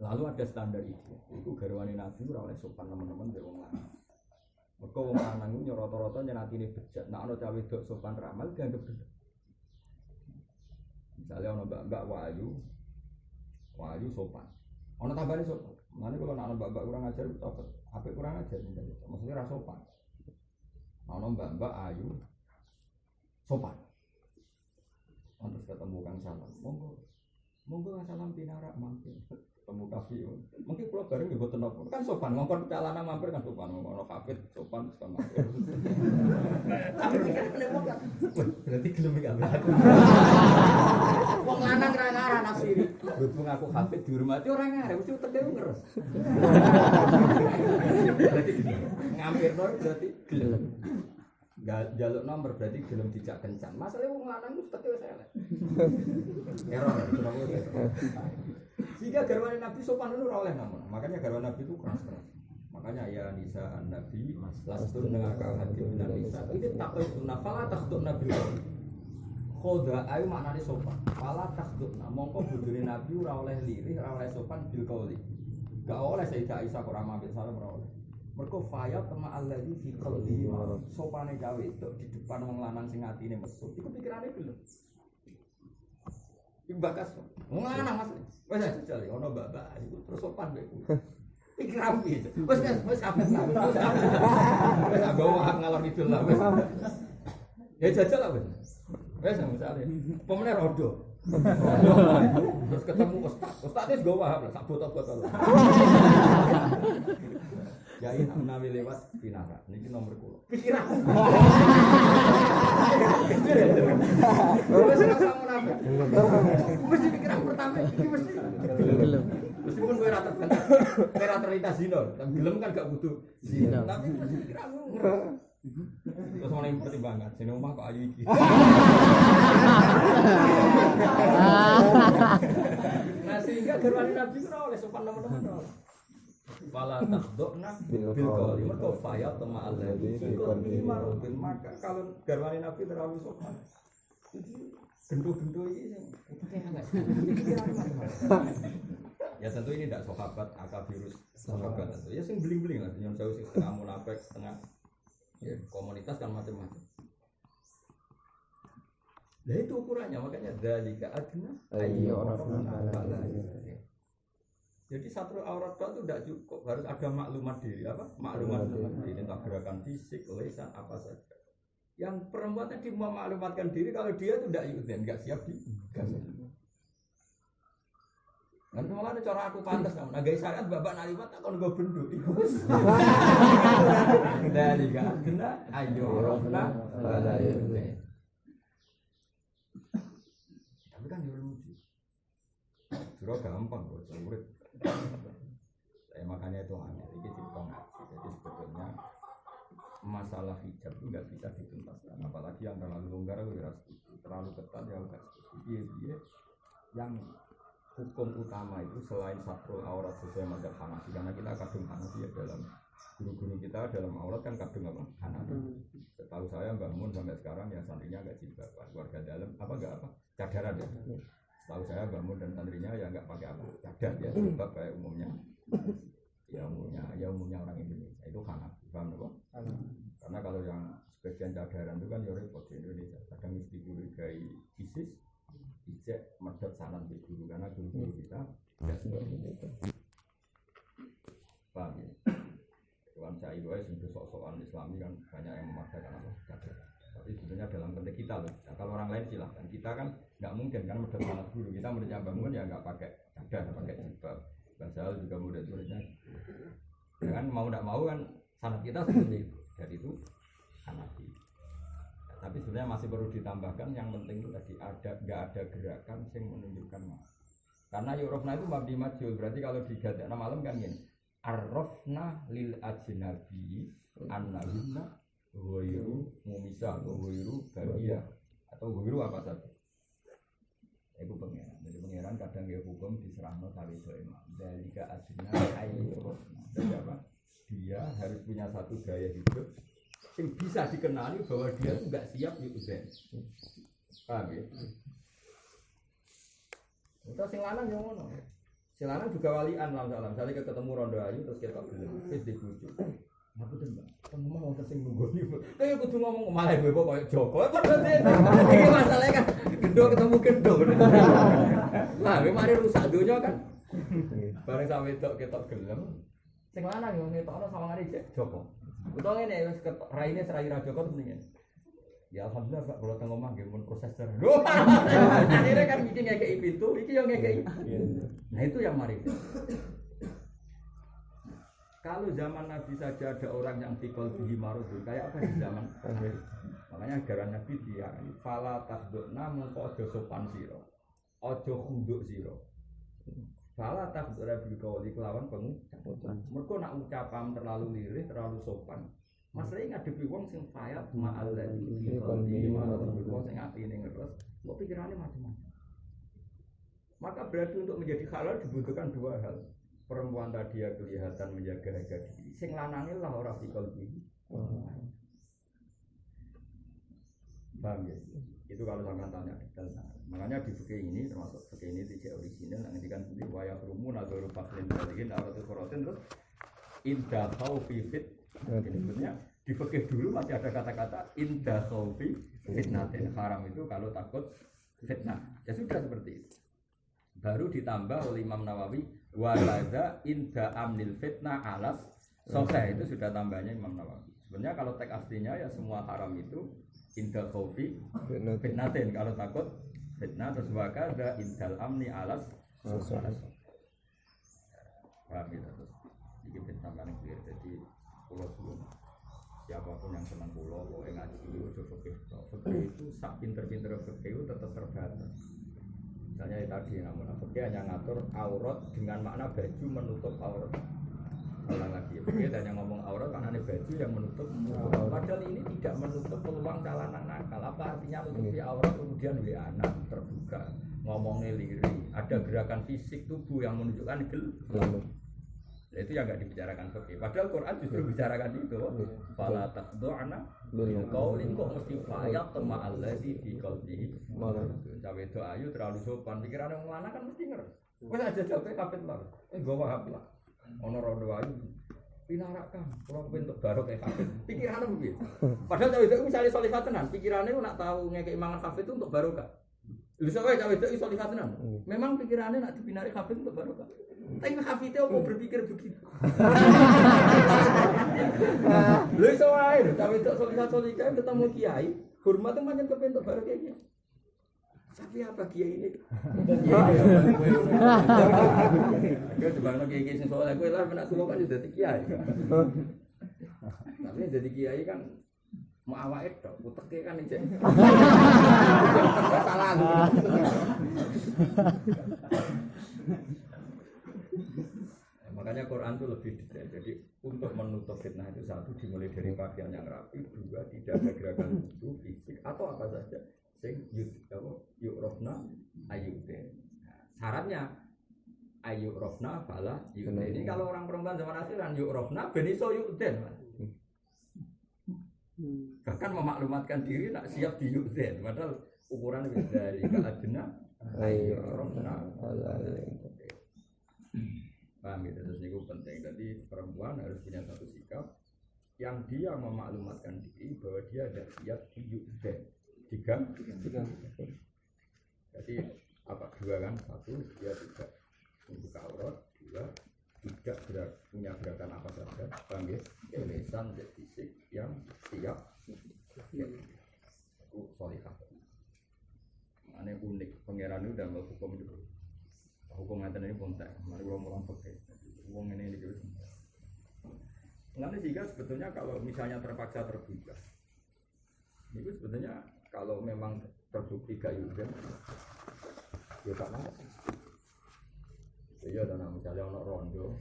Lalu ada standar itu garwane Nabi ora oleh sopan teman-teman be wong lanang. Mereka wong lanang itu rata-rata nyenatine bejat. Nek ana cawe wedok sopan ramal dianggap bener. Misalnya ana mbak-mbak wayu sopan. Ana tambane sopan. Mane kalau ana mbak-mbak kurang ajar itu apik kurang ajar maksudnya ra sopan. Ana mbak-mbak ayu sopan. Terus ketemu Kang Salam. Monggo Kang Salam pinarak mampir. Ketemu kafe. Mungkin kalau bareng ya boten apa. Kan sopan ngongkon calana mampir kan sopan. Ngono kafe sopan kan mampir. Tapi kan berarti gelem iki ambek. Wong lanang ra ngarah nafsiri. Berhubung aku kafe dihormati ora ngarep mesti uteke ngeres. Berarti ngampirno berarti gelem. Enggak jaluk nomor berarti gelem dijak kencan. Masalahnya wong lanang mesti teke wis elek. Error. Sehingga garwane Nabi sopan itu ora oleh namun. Makanya garwane Nabi itu keras-keras. Makanya ya nisa an-nabi lastun nengakal hati minan nisa. Ini taqituna fala takhtuna bil khoda ayu maknane sopan. Fala takhtuna mongko bojone Nabi ora oleh lirih, ora oleh sopan bil qauli. Enggak oleh Sayyidah Aisyah kok ora mampir salam ora oleh. Mergo faya tema alladzi fi qalbi sopane gawe itu di depan wong lanang sing atine mesut. Iku pikirane gelem. Iku bakas. Wong lanang Mas. Wes jajal ono mbak-mbak iku terus sopan kowe iku. Pikiran piye? Wes kabeh. Wes nggawa hak ngalor idul lah wes. Ya jajal lah wes. Wes misale pemene rodo. Terus ketemu ustaz wis nggawa hak sak botol-botol. Ya ini nawi lewat pinara. Niki nomor kula. Pikiran. Wes ora munafik. Mesti pikiran pertama iki mesti gelem. Meskipun kowe ora terlintas zina, gelem kan gak butuh zina. Tapi mesti pikiranmu. Terus ana yang pertimbangan, sing omah kok ayu iki. Nah sehingga garwane Nabi ora oleh sopan teman-teman. Fala takhdona bil qauli mergo faya tama alladzi fi qalbi marudin maka kalau garwane Nabi terlalu sopan gendho-gendho iki ya tentu ini tidak sahabat akabirus sahabat tentu ya sing bling-bling lah yang jauh sing setengah munafik setengah ya komunitas kan macam-macam. Nah itu ukurannya makanya dzalika adna ayyo jadi satu aurat itu tidak cukup, harus ada maklumat diri apa? Maklumat diri, entah gerakan fisik, lisan apa saja. Yang perempuan tadi memaklumatkan diri kalau dia itu tidak ikutin, nggak siap di gas. Nanti malah ada cara aku pantas kamu. Nah guys syariat bapak nalimat tak kalau gue benduk. Dari kan, kena ayo rofna tapi kan lucu. Surah gampang kok, murid. Makanya itu aneh, ini cerita ngaji. Jadi sebetulnya masalah hijab itu nggak bisa dituntaskan, apalagi yang terlalu longgar terlalu ketat ya enggak setuju. Yang hukum utama itu selain satrul aurat sesuai mazhab Hanafi, karena kita kadung Hanafi ya dalam guru-guru kita dalam aurat kan kadung apa Hanafi. Setahu saya Mbak Mun sampai sekarang yang santrinya nggak jilbab, keluarga dalam apa nggak apa cadaran ya. Tahu saya bangun dan santrinya ya nggak pakai apa cadar ya sebab kayak umumnya umumnya orang Indonesia itu Hanafi paham nggak? Karena kalau yang sebagian cadaran itu kan ya repot di Indonesia kadang mesti curigai ISIS ijek medot sanan di guru karena guru kita tidak seperti itu paham ya? Tuan saya itu sendiri sok-sokan Islami kan banyak yang memaksakan apa cadar. Tapi sebenarnya dalam konteks kita loh. Nah, kalau orang lain silahkan. Kita kan nggak mungkin kan medot salat guru. Kita menurutnya bangun ya nggak pakai cadar, pakai jilbab. Basal juga murid-muridnya. Ya kan mau tidak mau kan sanad kita seperti itu. Dari itu Hanafi. Tapi sebenarnya masih perlu ditambahkan yang penting itu tadi nggak ada gerakan yang menunjukkan makna. Karena yurofna itu mabdi majul, berarti kalau digadakna malam kan gini. Arrofna lil ajnabi annahunna ghairu mumisah atau ghairu bagia atau ghairu apa saja. Itu pengeran. Jadi pengeran kadang dia hukum diserahno kali doa. Dalika ajna ayyurofna. Jadi apa? Dia harus punya satu gaya hidup yang bisa dikenali bahwa dia itu nggak siap yu'zen. Paham ya? Terus sing lanang yang ngono. Sing lanang juga walian salam. Misalnya ketemu rondo ayu terus kita gelem, wis dibujuk. Aku tuh Mbak, ngomong wong sing nunggoni. Kayak kudu ngomong malah kowe koyo Joko. Padahal iki masalahnya kan gendo ketemu gendo. Lah, mari rusak donya kan. Bareng sampe ketok gelem. Sing lanang yo ngetokno sawangane Joko. Utawa ngene wis raine serai ra Joko mendingan. Ya alhamdulillah Pak, kalau teng omah nggih mun proses ter. Akhirnya kan iki ngekeki pintu, iki yo ngekeki. Nah itu yang mari. Kalau zaman Nabi saja ada orang yang fikol bihi marudun, kayak apa di zaman Nabi? Makanya ajaran Nabi dia fala tasdukna mengko aja sopan sira. Aja khunduk sira. Fala tasdukna bil qauli kelawan pengucapan. Mergo nak ucapan terlalu lirih, terlalu sopan. Masalahnya ngadepi wong sing fayat ma'al ladzi qalbi marudun, wong sing atine ngeres, kok pikirane macam-macam. Maka berarti untuk menjadi halal dibutuhkan dua hal. Perempuan tadi ya kelihatan menjaga harga diri. Sing lanangnya lah orang fikol bihi. Paham ya? Itu kalau sampean tanya detail. Makanya di fikih ini termasuk fikih ini tidak orisinal. Nanti kan sendiri wayah rumun atau rupaslin balikin atau korotin terus indah khawfi fit. Ini sebenarnya di fikih dulu masih ada kata-kata indah khawfi fitnatin. Haram itu kalau takut fitnah. Ya sudah seperti itu. Baru ditambah oleh Imam Nawawi walaza inda amnil fitnah alas sosai, itu sudah tambahnya Imam Nawawi. Sebenarnya kalau teks aslinya ya semua haram itu inda khawfi fitnatin, kalau takut fitnah, terus wakaza indal amni alas sosai. Paham gitu terus ini tambahan clear. Jadi pulau sebelum siapapun yang senang pulau pokoknya ngaji itu fikih itu sak pinter-pinter fikih itu tetap terbatas. Misalnya tadi namun fikih hanya ngatur aurat dengan makna baju menutup aurat. Ulang lagi, fikih hanya ngomong aurat maknanya baju yang menutup. Padahal ini tidak menutup peluang calon nakal. Apa artinya menutupi aurat kemudian anak terbuka, ngomongnya lirik, ada gerakan fisik tubuh yang menunjukkan gelap. Nah, itu yang nggak dibicarakan fikih. Padahal Quran justru bicarakan itu. Fala taqdu'na bil qauli kok mesti fayat ma allazi fi qalbihi. Cawe itu ayu terlalu sopan, pikirane wong lanang kan mesti ngeres. Wis aja jape kafir lah. Gowo hap lah. Ono rondo ayu pinarakan, kalau bentuk baru kayak kafir. Pikirane piye? Padahal cawe itu misalnya salihah tenan, pikirane nak tahu ngekek mangan kafir itu untuk barokah. Lha sawe cawe itu salihah tenan. Memang pikirane nak dipinari kafir untuk barokah. Tapi hafidnya mau berpikir begitu. Lu soalnya, tapi tak solikan ketemu kiai, hormat itu macam kepentok baru kayak gini. Tapi apa kiai ini? Gue coba kiai sing soalnya gue lah menak tua kan jadi kiai. Tapi jadi kiai kan mau awak itu, putek kan ini. Salah. Makanya Quran itu lebih detail. Jadi untuk menutup fitnah itu satu dimulai dari pakaian yang rapi, dua tidak ada gerakan tubuh fisik atau apa saja. Sing yu'rofna ayyu'den. Nah, syaratnya ayyu'rofna fala yu'den. Ini kalau orang perempuan zaman akhiran yu'rofna beniso yu'den. Bahkan memaklumatkan diri nak siap di yu'den. Padahal ukuran dari keadena ayyu'rofna fala yu'den. Paham gitu, terus itu penting. Jadi perempuan harus punya satu sikap yang dia memaklumatkan diri bahwa dia ada siap diudah. Tiga. Jadi apa dua kan? Satu dia tidak membuka aurat, dua tidak punya gerakan apa saja. Paham ya? Lisan dan fisik yang siap. Itu solihah. Aneh unik, pangeran itu udah hukum itu. Hukum ngeten ini kontak. Mari kalau wong fakir. Wong ini gitu. Nanti sehingga sebetulnya kalau misalnya terpaksa terbuka, itu sebetulnya kalau memang terbukti gak yudan, ya tak mau. Ya dan misalnya ono rondo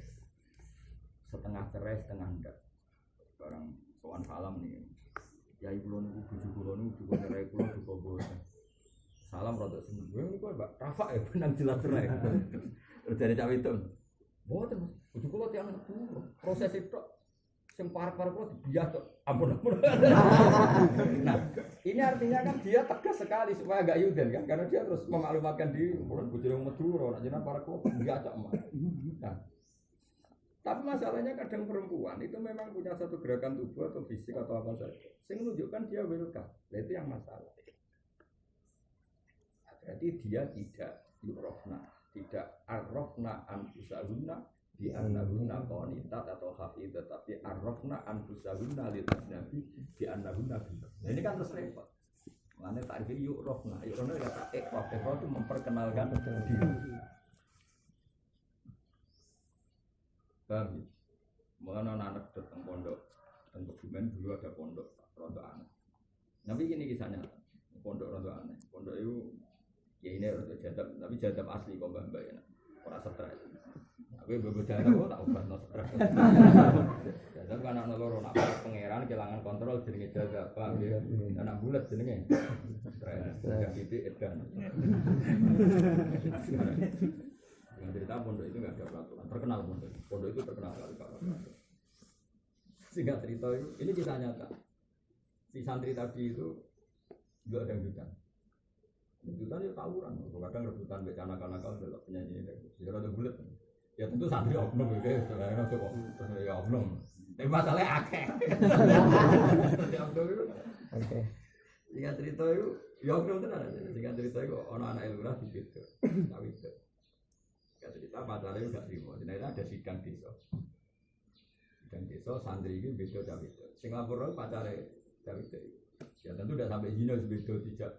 setengah cerai setengah enggak, barang soal salam nih. Ya ibu lu bujuk lu juga cerai pulau juga boleh. Salam rondo sembuh. Ini kok mbak Rafa ya benang jelas cerai. Jadi cawe itu, boleh terus bujuk lu tiang itu proses itu. Sing parek-parek kok bias ampun. Nah, ini artinya kan dia tegas sekali supaya enggak yudan kan karena dia terus memaklumatkan diri bulan bojone Madura nek jenengan parek kok bias cok. Nah. Tapi masalahnya kadang perempuan itu memang punya satu gerakan tubuh atau fisik atau apa saja. Sing menunjukkan dia welcome. Nah, itu yang masalah. Berarti dia tidak yurofna, tidak arrofna anfusahunna di annahunna qanitat atau hafidzat tapi arrafna anfusahunna lil ajnabi di annahunna billah. Nah ini kan terus repot. Mane ta'rif yu'rafna. Yu'rafna kata ikraf itu memperkenalkan diri. Paham? Mengenai anak datang pondok, dan Kebumen dulu ada pondok rontok aneh. Tapi ini kisahnya pondok rontok aneh. Pondok itu ya ini rontok jadab, tapi jadab asli kok mbak ya. Orang stres. Aku bebo jadab kok tak obat no stres. Jadab kan anak loro nak pangeran kehilangan kontrol jenenge jadab. Paham ya? Anak bulat jenenge stres. Gak gitu edan. Yang cerita pondok itu nggak ada peraturan, terkenal pondok itu terkenal kali kalau sehingga cerita ini kita nyata si santri tadi itu juga ada yang rebutan ya tawuran, kadang rebutan bencana nakal belok penyanyi itu, jadi ada bulat, ya tentu santri oknum gitu, soalnya itu kok ya oknum, tapi masalahnya akeh, oke, sehingga cerita itu ya oknum itu ada, sehingga cerita itu orang anak lurah di situ, tapi itu cerita pacarnya juga terima, jadi ada sidang desa. Sidang desa santri ini beda cawe itu. Sing lapor pacarnya cawe itu. Ya tentu udah sampai zina beda tidak.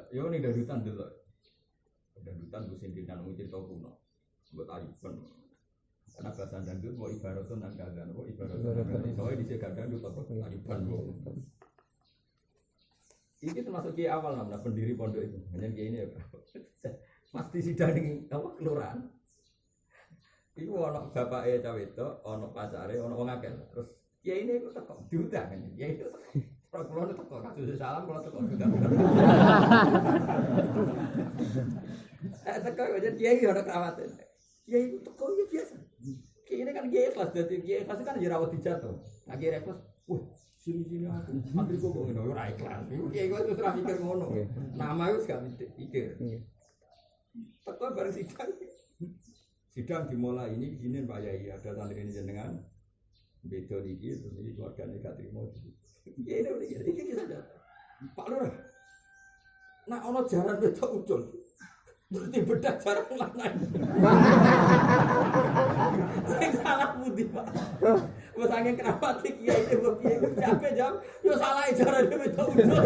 Yo ning dadutan dulu. Dadutan musim pindah nunggu cerita kuno. Buat ayuban. Karena bahasa dangdut mau ibaratun nang kagak, mau ibaratun. Soalnya di sini dangdut apa ayuban. Ini termasuk kiai awal namanya pendiri pondok itu. Hanya kiai ini ya. Pasti sidang ning apa kelurahan. Iku ana bapake cawe itu, ana pacare, ana wong akeh. Terus ya ini iku teko diundang kan. Ya itu ora kula teko kasus salam kula teko diundang. Teko aja kiai ora krawate. Kiai teko ya biasa. Kiai ini kan kiai kelas dadi kiai kelas kan ya rawat dijatuh. Nah kiai kelas, sini aku. Antri kok ngono ora ikhlas. Kiai kok terus ra mikir ngono. Nama wis gak mikir. Teko bareng sidang dimulai ini begini Pak Yai ada santri ini jenengan beda iki terus iki keluargane gak trimo iki. Ya ini kita ada Pak Lurah. Nah ana jaran wedok ucul. Terus dibedak jaran lanang. Sing salah pundi Pak? Wes angin kerabat iki ya iki piye capek jam yo salah jaran wedok ucul.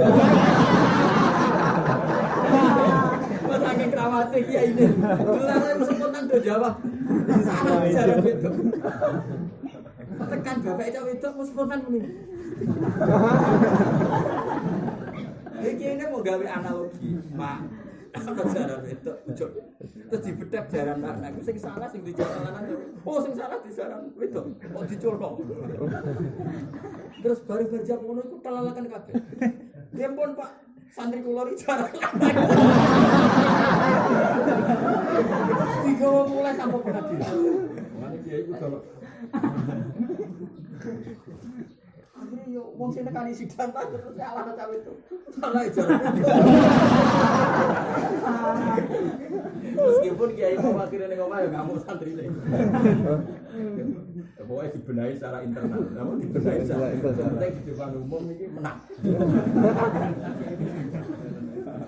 Angin krawate kiai ini. Gelar spontan do jawab. Salah bicara itu. Tekan bapak itu spontan muni. Iki ini mau gawe analogi, Pak. Ana jaran itu ujuk. Terus dibedak jaran lanang. Sing salah sing dijaran lanang. Oh sing salah di jaran wedok. Kok diculno. Terus bareng jam ngono iku telalakan kabeh. Ya ampun, Pak. Santri kula iki jaran lanang. Digawa mulai tanpa pengadilan. Mane kiai ku kalau akhirnya yo wong sing nekani sidang ta terus salah cawe itu. Salah jaran. Meskipun kiai ku akhirnya ning omah yo ngamuk santrine. Pokoknya dibenahi secara internal. Namun dibenahi secara internal. Penting di depan umum ini menang.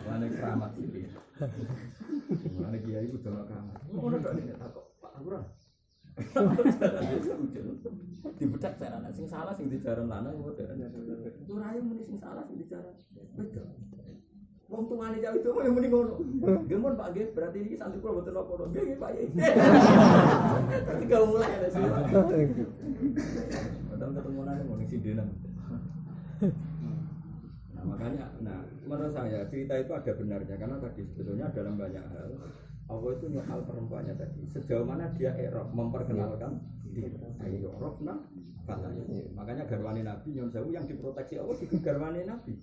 Mana keramat sih. Mana kiai itu udah keramat. Mana tak ini tak kok Pak Lurah. Dibedak jaran sing salah sing dijaran lanang kok. Lurah muni sing salah sing dijaran. Betul. Wong tungane cah itu yang muni ngono. Nggih mun Pak nggih berarti iki santri kula mboten apa-apa. Nggih Pak. Ketika mulai ada sih. Padahal ketemu nang ngene sindenan. Nah, makanya menurut saya cerita itu ada benarnya karena tadi sebetulnya dalam banyak hal Allah itu nyokal perempuannya tadi. Sejauh mana dia memperkenalkan diri. Ayo rofna katanya. Makanya garwane Nabi nyon sewu yang diproteksi Allah juga garwane Nabi.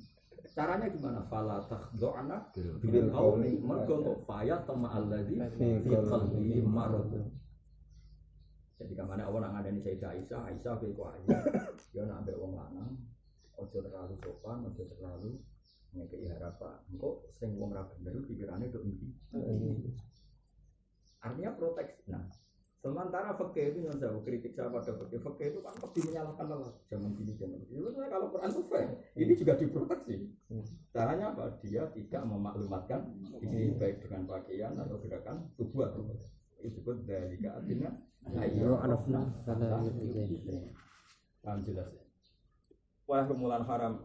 Caranya gimana? Fala takhdu'ana bil qauli mergo faya tama allazi fi qalbi marad. Jadi kamane Allah nak ngadani Sayyidah Aisyah kowe kok aja. Ya nak ambek wong lanang, ojo terlalu sopan, ojo terlalu ngekeki harapan. Engko sing wong ra bener pikirane tok endi. Artinya proteksi. Nah, sementara fikih itu yang saya kritik saya pada fikih itu kan lebih menyalahkan Allah. Jangan gini. Itu kalau Quran itu fair, ini juga diproteksi. Caranya apa? Dia tidak memaklumatkan diri baik dengan pakaian atau gerakan tubuh atau itu disebut dari keartinya. Ayo anafna karena paham jelas ya. Wah rumulan haram.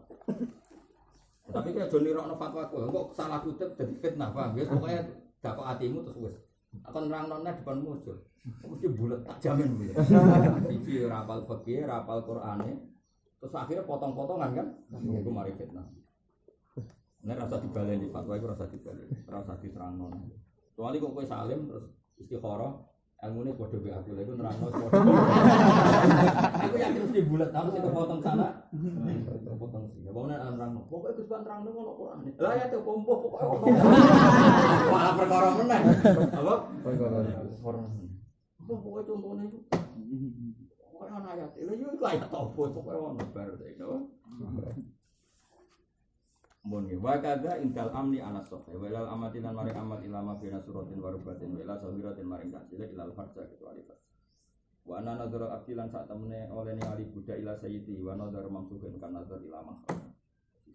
Tapi kayak Joni Rokno fatwa kok salah kutip jadi fitnah paham ya. Pokoknya dapat hatimu terus wes. Akan nerang nonnya depan muncul, mesti bulat tak jamin gitu. Cici rapal fikih, rapal Qur'ane, terus akhirnya potong-potongan kan, itu mari fitnah. Ini rasa dibaleni fatwa itu rasa dibaleni, rasa diterang non. Soalnya kok kue salim terus istikharah, ilmunya bodoh be aku, itu nerang non bodoh. Aku yakin mesti bulat, harus itu potong sana, potong sih. Pokoknya nerang non, pokoknya itu bukan nerang non kalau Qur'ane. Lah ya tuh kompo pokoknya. Wah perkara menang. Apa? Perkara. Pokoknya contohnya itu. Orang ayat. Lah yo iku ayat apa pokoke ono bar itu. Mun wa kadza intal amni anas sofa walal amatin lan maring amat ilama bina suratin warubatin wala sawiratin maring kasile ilal farja kecuali farja. Wa ana nadzara abdilan sak temene oleh ningali budak ila sayyidi wa nadzar mamsuhin kan nadzar ilama.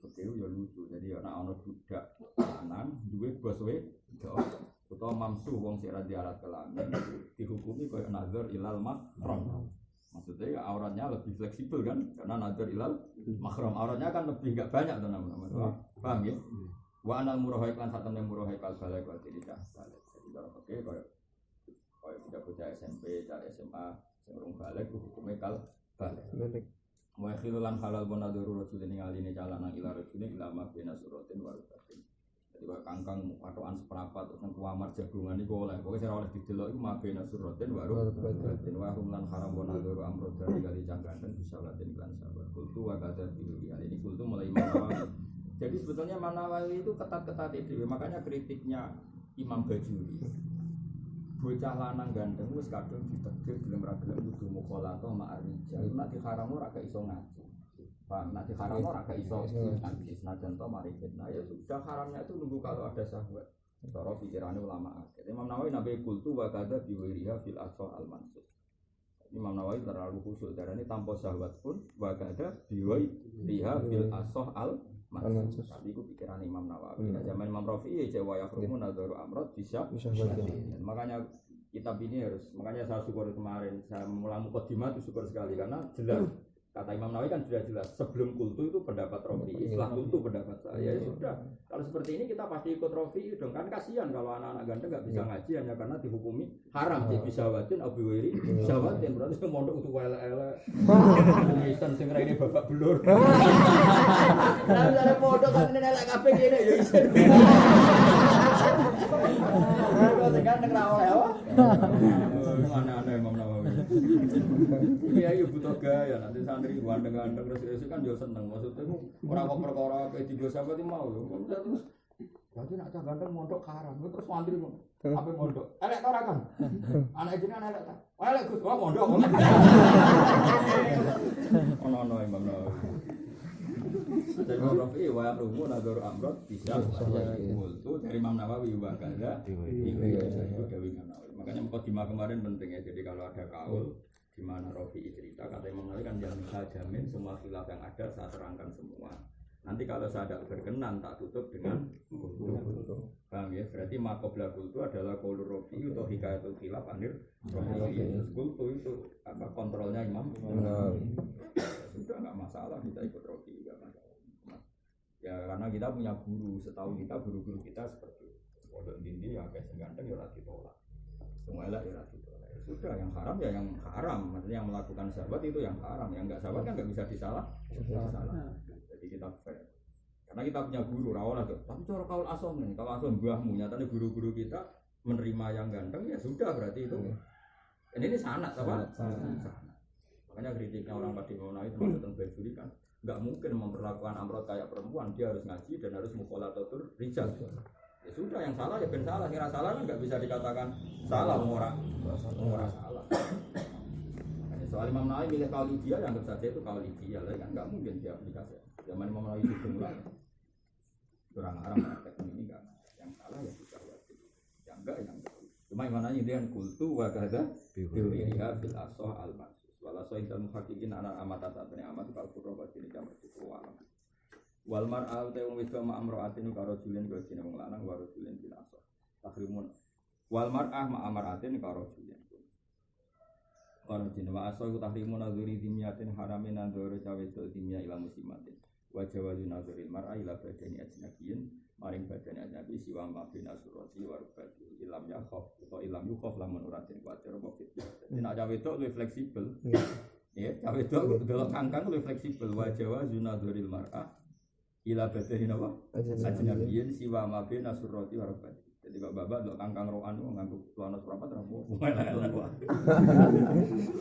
Fikih yo lucu. Jadi ana budak lanang duwe bos wedok utawa mamsu wong sing ra di alat kelamin dihukumi koyo nazar ilal mahram. Maksudnya ya, auratnya lebih fleksibel kan karena nazar ilal mahram. Auratnya kan lebih enggak banyak to nama-nama. Paham ya? Wa anal murahai kan satemene murahai kal balai kok tidak balik. Jadi kalau fikih koyo bocah SMP, cari SMA sing urung balik hukume kal balik. Wa khilulan halal bonaduru rasulin ngaline calanan ila rasulin ila ma bina suratin warubatin. Jadi kok kangkang patokan seprapat terus nang kuamar jagungan iku oleh. Pokoke ora oleh didelok iku ma bina suratin warubatin wa hum lan haram bonaduru amro dari kali cangganten bisa latin lan sabar. Kultu wa kadar dulu ini kultu mulai Imam. Jadi sebetulnya Manawawi itu ketat-ketat itu. Makanya kritiknya Imam Bajuri. Bocah lanang ganteng wis kadung ditegir gelem ra gelem kudu mukhalata ma arija. Nek diharam ora gak iso ngaji. Pak, nek diharam ora gak iso ngaji. Senajan to mari fitnah ya sudah haramnya itu nunggu kalau ada syahwat. Cara pikirane ulama akhir. Imam Nawawi nabi kultu wa kadza biwiriha fil asal al mansur. Imam Nawawi terlalu khusyuk darane tanpa syahwat pun wa kadza biwiriha fil asal al mansur. Tapi itu pikiran Imam Nawawi. Nah, zaman Imam Rafi'i ya wa yahrumu nadharu amrad bisa. Makanya kitab ini harus, makanya saya syukur kemarin saya mengulang mukadimah itu syukur sekali karena jelas kata Imam Nawawi kan sudah jelas sebelum kultu itu pendapat Rafi'i, setelah kultu pendapat saya. Ya sudah. Kalau seperti ini kita pasti ikut Rafi'i dong kan kasihan kalau anak-anak ganteng enggak bisa ngaji hanya karena dihukumi haram jadi bisawatin abu wiri bisawatin berarti mondok untuk elek-elek. Misan sing raine babak belur. Lah ada mondok kan elek kabeh kene ya isin. Kalau tekan nek ra oleh apa? Aneh-aneh Imam Nawawi. Iya iya butuh gaya nanti santri gandeng-gandeng terus kan yo seneng maksudnya ora kok perkara kayak digo sampe mau yo terus berarti nek cah gandeng mondok haram terus santri apa mondok elek ta ora kan anak jenengan elek ta elek Gus kok mondok ono Imam Nawawi dari Rafi'i wa rumu nadzar amrad bisa itu dari Imam Nawawi wa kadza itu dari Imam Nawawi makanya mukadimah kemarin penting ya jadi kalau ada kaul di mana Rafi'i cerita kata Imam Nawawi kan jangan saya jamin semua khilaf yang ada saya terangkan semua. Nanti kalau saya tidak berkenan tak tutup dengan kultu. Paham ya? Berarti maqabla kultu adalah qaulur Rafi'i atau hikayatul khilaf anir Rafi'i. Terus kultu itu apa kontrolnya Imam Nawawi. Sudah enggak masalah kita ikut Rafi'i enggak masalah. Ya karena kita punya guru, setahu kita guru-guru kita seperti itu. Pondok inti ya kayak ganteng ya ora ditolak. Semua elak ya ora ditolak. Ya sudah yang haram ya yang haram. Maksudnya yang melakukan sahabat itu yang haram, yang enggak sahabat kan enggak bisa disalah. Jadi kita fair. Karena kita punya guru rawalah tuh. Tapi cara kaul asom nih, kalau asom mbahmu nyatanya guru-guru kita menerima yang ganteng ya sudah berarti itu. Ini sanad apa? Sanad. Makanya kritiknya orang Padimona itu termasuk tentang Bajuri kan nggak mungkin memperlakukan Amrod kayak perempuan, dia harus ngaji dan harus mukhalatatul rijal. Ya sudah yang salah ya ben salah, kira salah kan nggak bisa dikatakan salah orang salah. Soal Imam Nawawi milih kaul ideal yang saja itu kaul ideal kan nggak mungkin dia aplikasi. Zaman Imam Nawawi itu mulai kurang arang praktek ini kan yang salah ya sudah wajib, yang enggak. Cuma Imam Nawawi dia kultu wa kadza biwiriha bil asah al mansus wala sahidal muhaqqiqin ana amata satene amat kal qurra wa dini kamar alam wal mar'al ta wong wedok ma amraatin karo julen karo jeneng wong lanang karo julen bil asah takrimun wal mar'ah ma amraatin karo julen karo jeneng wa asah ku takrimun azuri dimiyatin haramin andoro cawe to dimya ila muslimatin wa jawazu nazaril mar'a ila badani ajnabiyin maring badani ajnabi siwa ma bina surati wa rubati ilam yakhaf atau ilam yukhaf lamun uratin kuatir apa fit. Nek cawe itu luwih fleksibel. Ya, cawe itu delok kangkang luwih fleksibel wa jawazu nazaril mar'a ila badani napa? Ajnabiyin siwa ma bina surati wa rubati. Jadi bapak delok kangkang roan nganggo celana serapat ra apa.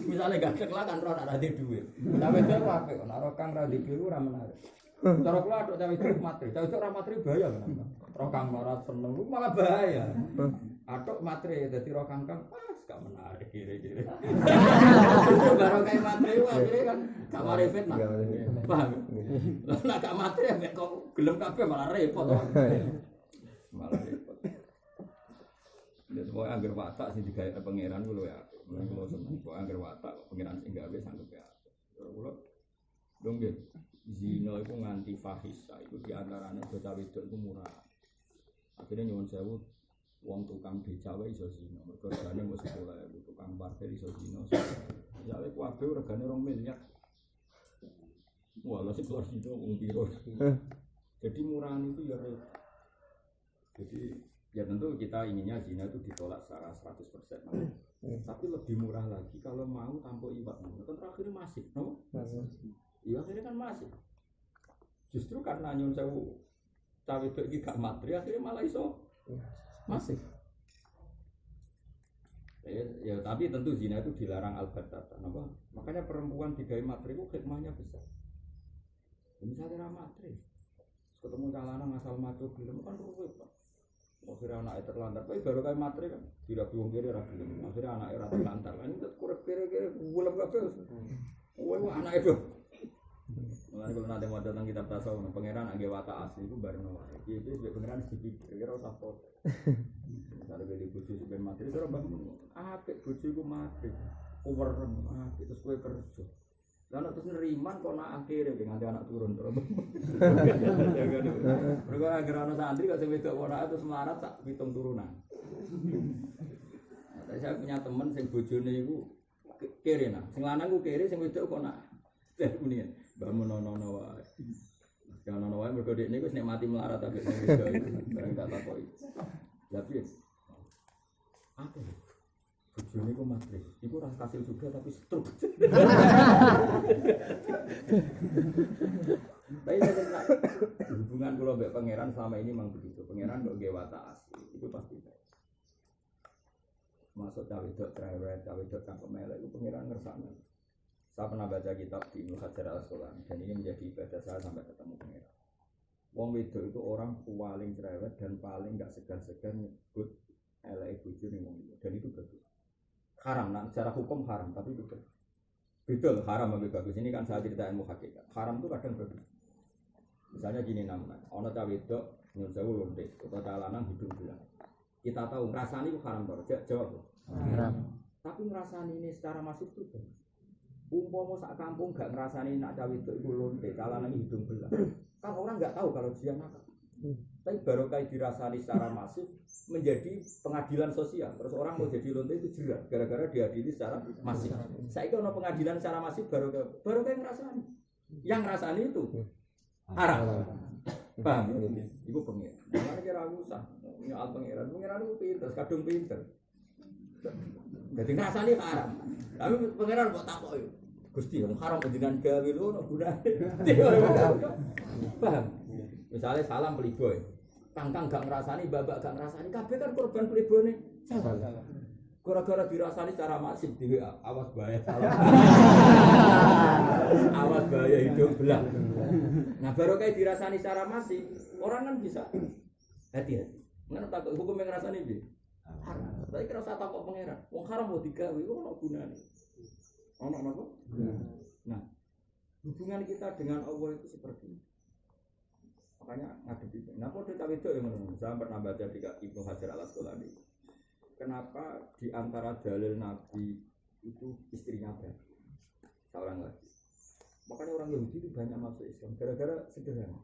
Misale gak keklakan ro ora di dhuwit. Cawe itu apik, nek ro kang ra di biru ra menarik. Cara kula atuk cawe itu matri, cawe itu ora matri bahaya kan. Roh kang ora seneng malah bahaya. Atuk matri dadi roh kangkang pas gak menarik kire-kire. Baru kayak matri akhire kan gak mari fitnah. Paham? Lah gak matri mek kok gelem kabeh malah repot. Malah repot. Nek kowe anggere watak sing digawe pangeran kuwi ya. Mun kula seneng kok anggere watak pangeran sing gawe sanggup ya. Kula dong nggih. Zina itu nganti fahisha itu diantaranya bocah wedok itu murah. Akhirnya nyuwun sewu wong tukang becawe iso zina. Mergo regane wis 10.000, tukang parkir iso zina. Ya lek kabeh regane 2 miliar. Wah, lha sik keluar zina wong piro. Jadi murahan itu ya jadi ya tentu kita inginnya zina itu ditolak secara 100%. Tapi lebih murah lagi kalau mau tanpa iwak. Kan terakhir masih, no? Iya akhirnya kan masih. Justru karena nyun sewu cawe wedok iki gak matri akhirnya malah iso masih. Ya tapi tentu zina itu dilarang albatatan. Apa? Makanya perempuan digawe matri itu hikmahnya besar. Misalnya ra matri. Ketemu calana ngasal maco gelem kan ruwet, Pak. Akhirnya anake terlantar. Tapi baru kae matri kan dirabi wong kene ra gelem. Akhirnya anake ra terlantar. Kan kurep kere-kere gelem kabeh. Wong anake do. Mulane kalau nanti mau datang kitab tasawuf, pangeran agak watak asli itu bareng nawa. Itu pangeran sedikit, kira-kira usah pot. Kalau beli bojo sampai mati, terus bangun. Apik bojo iku mati, overem, terus kue kerja. Lalu terus neriman kok nak akhirnya dengan anak turun terus. Mereka agar anak santri kalau sebetulnya orang itu semarat tak hitung turunan. Saya punya teman yang bojone itu kiri nah, sing lanang ku kiri, sing wedok kok nak. Kemudian bangun nono wae. Jangan nono wae mergo dekne wis nek mati melarat tapi bareng tak takoki. Lah piye? Apa? Bojone ku mati. Iku ora kasil juga tapi stroke. Baik hubungan kula mbek pangeran selama ini memang begitu. Pangeran kok nggih watak asli. Itu pasti. Masuk cawe wedok cerewet, cawe wedok cangkem elek iku pangeran ngersakno. Saya pernah baca kitab di Ibnu Hajar Al-Asqalani dan ini menjadi ibadah saya sampai ketemu pangeran. Wong wedok itu orang paling cerewet dan paling enggak segan-segan nyebut elek bojone wong itu dan itu bagus. Haram, nah secara hukum haram tapi itu bagus. Betul haram lebih bagus. Ini kan saya ceritain muhakikat. Haram itu kadang bagus. Misalnya gini namanya, ana cawe wedok nyun sewu lonte utawa cah lanang hidung belang. Kita tahu ngrasani itu haram to, jawab. Haram. Tapi ngrasani ini secara masif itu bagus. Umpama sak kampung gak ngrasani nak cawe wedok iku lonte, cah lanang hidung belang. Kan orang enggak tahu kalau dia nakal. Tapi baru kayak dirasani secara masif menjadi pengadilan sosial. Terus orang mau jadi lonte itu jerak gara-gara diadili secara masif. Saiki ono pengadilan secara masif baru kayak ngrasani. Yang ngrasani itu haram. Paham? Iku pengen. Jangan kira usah. Nyaal pangeran itu pinter, kadung pinter. Jadi ngrasani haram. Tapi pangeran kok takok yo. Gusti, wong haram jenengan gawe lho ono gunane. Paham? Misalnya salam playboy. Kangkang gak ngrasani, babak gak ngrasani, kabeh kan korban playboyne. Salah. Gara-gara dirasani cara maksud di WA, awas bahaya salah. Awas bahaya hidup belah. Nah baru kayak dirasani cara masih, orang kan bisa hati-hati. Mengenai takut hukum yang ngerasani ini haram. Tapi kira usah takut pangeran. Wong haram mau digawe, ono gunane. Ono apa? Nah, hubungan kita dengan Allah itu seperti ini. Makanya ngadepi. Nah, kode cawe itu yang menurut saya pernah baca di Ibnu Hajar Al-Asqalani. Kenapa di antara dalil Nabi itu istrinya banyak, seorang lagi. Makanya orang Yahudi itu banyak masuk Islam. Gara-gara sederhana.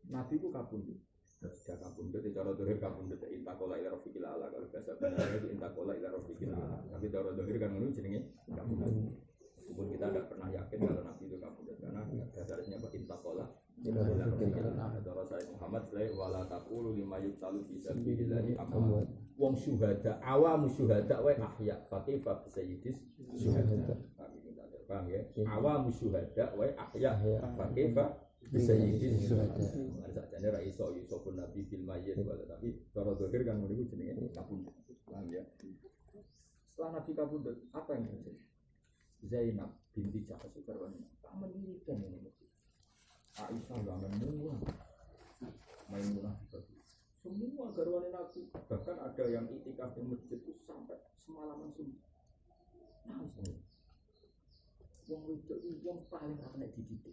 Nabi itu kabundut. Sudah kabundut. Cara dohir kabundut. Intakola ila rafiqil ala. Kalau bahasa benar itu intakola ila rafiqil ala. Tapi cara dohir kan menurut jenenge kabundut. Meskipun kita tidak pernah yakin kalau Nabi itu kabundut. Karena dasarnya apa? Intakola ila rafiqil ala. Cara saya Muhammad sallallahu wala taqulu lima yuktalu fi sabilillahi amwat. Wong syuhada, awamu syuhada wa ahya. Fakifa bisayyidis syuhada. Paham ya? Awamu syuhada wa ahya. Fakifa bisayyidis syuhada. Sakjane ra iso Yusufun Nabi bil mayyit tapi cara zahir kan niku jenenge kabundut. Paham ya? Setelah Nabi kabundut, apa yang terjadi? Zainab binti Jahsh Karwan tak mendirikan ini. Aisyah enggak menunggu. Maimunah semua garwane Nabi, bahkan ada yang itikaf di masjid itu sampai semalaman sunyi. Nah, yang itu yang paling akan dididik.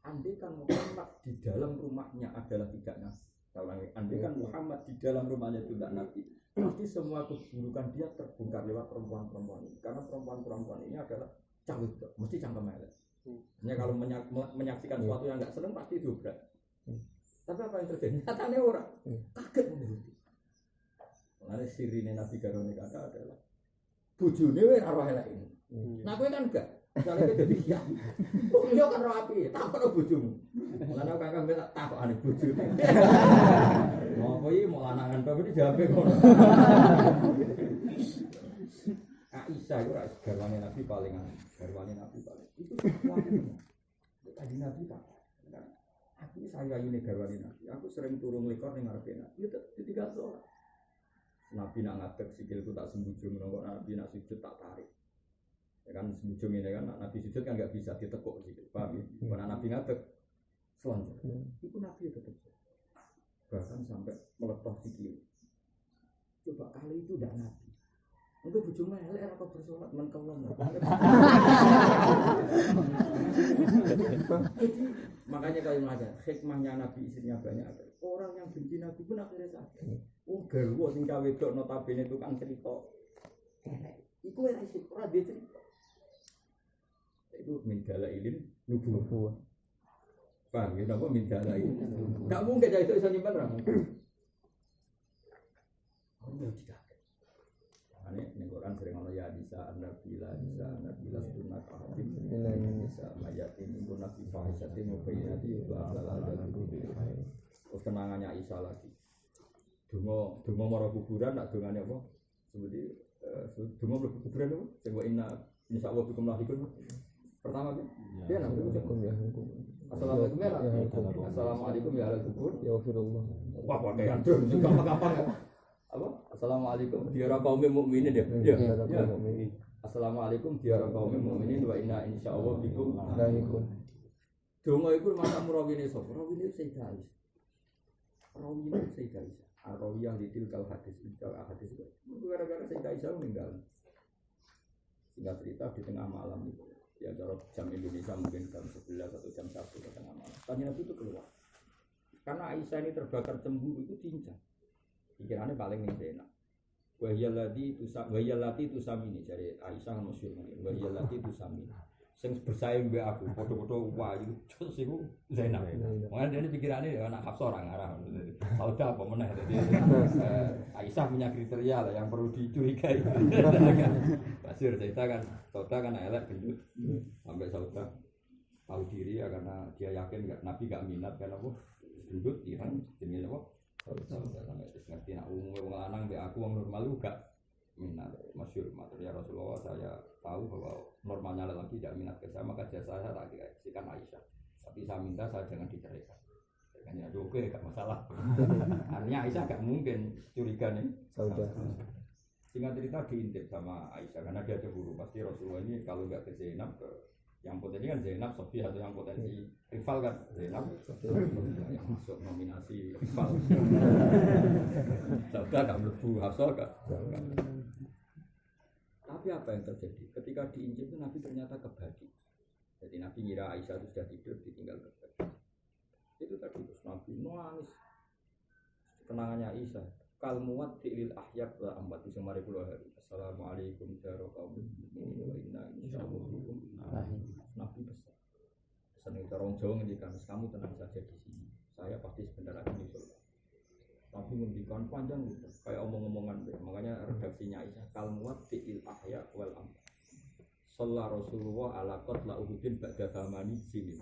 Andai kan Muhammad di dalam rumahnya adalah tidak Nabi. Andai kan Muhammad di dalam rumahnya tidak Nabi, pasti semua keburukan dia terbongkar lewat perempuan-perempuan ini. Karena perempuan-perempuan ini adalah cawit, mesti cangkem elek. Hanya kalau menyaksikan sesuatu yang enggak senang pasti dobrak. Tapi apa yang terjadi? Nyatanya orang kaget menuruti. Mengenai sirine Nabi Garone kata adalah bojone wis ora elek ini. Nah kowe kan enggak. Misalnya kowe dadi ya. Kok yo kan ora api, takokno bojomu. Lan kakang tak takokane bojone. Ngopo iki mau lanangan to iki jawabe ngono. Aisyah iku ra garwane Nabi paling garwane Nabi paling. Itu semuanya. Tadi Nabi tak. Aku saya ini garwane Nabi. Aku sering turun lekor ning ngarepe Nabi. Itu ditinggal sholat. Nabi nak ngadeg sikilku tak sembujung, kok Nabi nak sujud tak tarik. Ya kan sembujung ini kan Nabi sujud kan enggak bisa ditekuk sikil. Paham ya? Karena Nabi ngadeg selanjut. Itu Nabi tetap. Bahkan sampai melepas sikil. Coba kali itu enggak Nabi. Untuk bojomu elek apa bersolat menkelon. Makanya kalau ngajar hikmahnya Nabi istrinya banyak. Orang yang benci Nabi pun akhirnya sadar. Oh garwa sing cawe wedok notabene tukang cerita. Iku ora isih ora dia cerita. Itu mindala ilin nubuwah. Paham ya napa mindala ilin? Enggak mungkin jadi itu iso nyimpen ra. Oh tidak. Ane ning Quran sering ana ya bisa Nabila sunat ahadin bisa mayatin ibu nabi fahisatin mubayyinati wa sallallahu alaihi wasallam. Terus kenangannya Aisyah lagi. Donga marang kuburan nak dongane apa? Seperti donga mlebu kuburan itu sing wa inna insyaallah bikum lahikun. Pertama kan? Dia nang Assalamualaikum ya ahli kubur. Ya firullah. Wah pakai andron gampang-gampang. Apa? Assalamualaikum diara kaum mukminin ya. Ya. Assalamualaikum diara kaum mukminin wa inna insyaallah bikum lahiqun. Donga iku masa murawine sapa? Rawine Sayyidah Aisyah. Rawine Sayyidah Aisyah. Ar-rawiyah lidil kal hadis bical hadis. Gara-gara Sayyidah Aisyah meninggal. Singkat cerita di tengah malam itu. Ya cara jam Indonesia mungkin jam 11 atau jam 1 ke tengah malam. Tanya Nabi itu keluar. Karena Aisyah ini terbakar cemburu itu cincang. Pikirannya paling enak. Wahiyallati tusamini dari Aisyah masyhur ngene. Wahiyallati tusamini. Sing bersaing mbek aku, padha-padha wayu terus iku Zainab. Makane dene pikirane anak Hafsah ora ngarah. Sauda apa meneh dadi Aisyah punya kriteria lah yang perlu dicurigai. Pasir cerita kan, Sauda kan elek gendut. Sampai Sauda tahu diri ya karena dia yakin Nabi enggak minat kan apa gendut ireng jenenge apa? Sampai terus ngerti nak umumnya wong lanang mbek aku wong normal juga minat masyhur matur ya Rasulullah saya tahu bahwa normalnya lelaki tidak minat ke saya maka jasa saya tak dikasihkan Aisyah tapi saya minta saya jangan diceraikan hanya oke gak masalah artinya Aisyah gak mungkin curiga nih singkat cerita diintip sama Aisyah karena dia cemburu pasti Rasulullah ini kalau gak ke Zainab ke yang potensi kan Zainab Sofia atau yang potensi rival kan Zainab yang masuk nominasi rival Saudah gak mlebu Hafsah gak tapi apa yang terjadi ketika diinjil itu Nabi ternyata kebagi jadi Nabi ngira Aisyah itu sudah tidur ditinggal kebagi itu tadi terus Nabi nangis kenangannya Aisyah kalmuat fi'lil ahyab wa ambat itu mari kula hari assalamualaikum warahmatullahi wabarakatuh Nabi pesan itu orang Jawa ngendikan kamu tenang saja di sini saya pasti sebentar lagi nyusul tapi ngendikan panjang gitu kayak omong-omongan makanya redaksinya Aisyah kalmuat fi'il ahya wal amwat sallallahu Rasulullah ala qatla uhudin ba'da zamani sini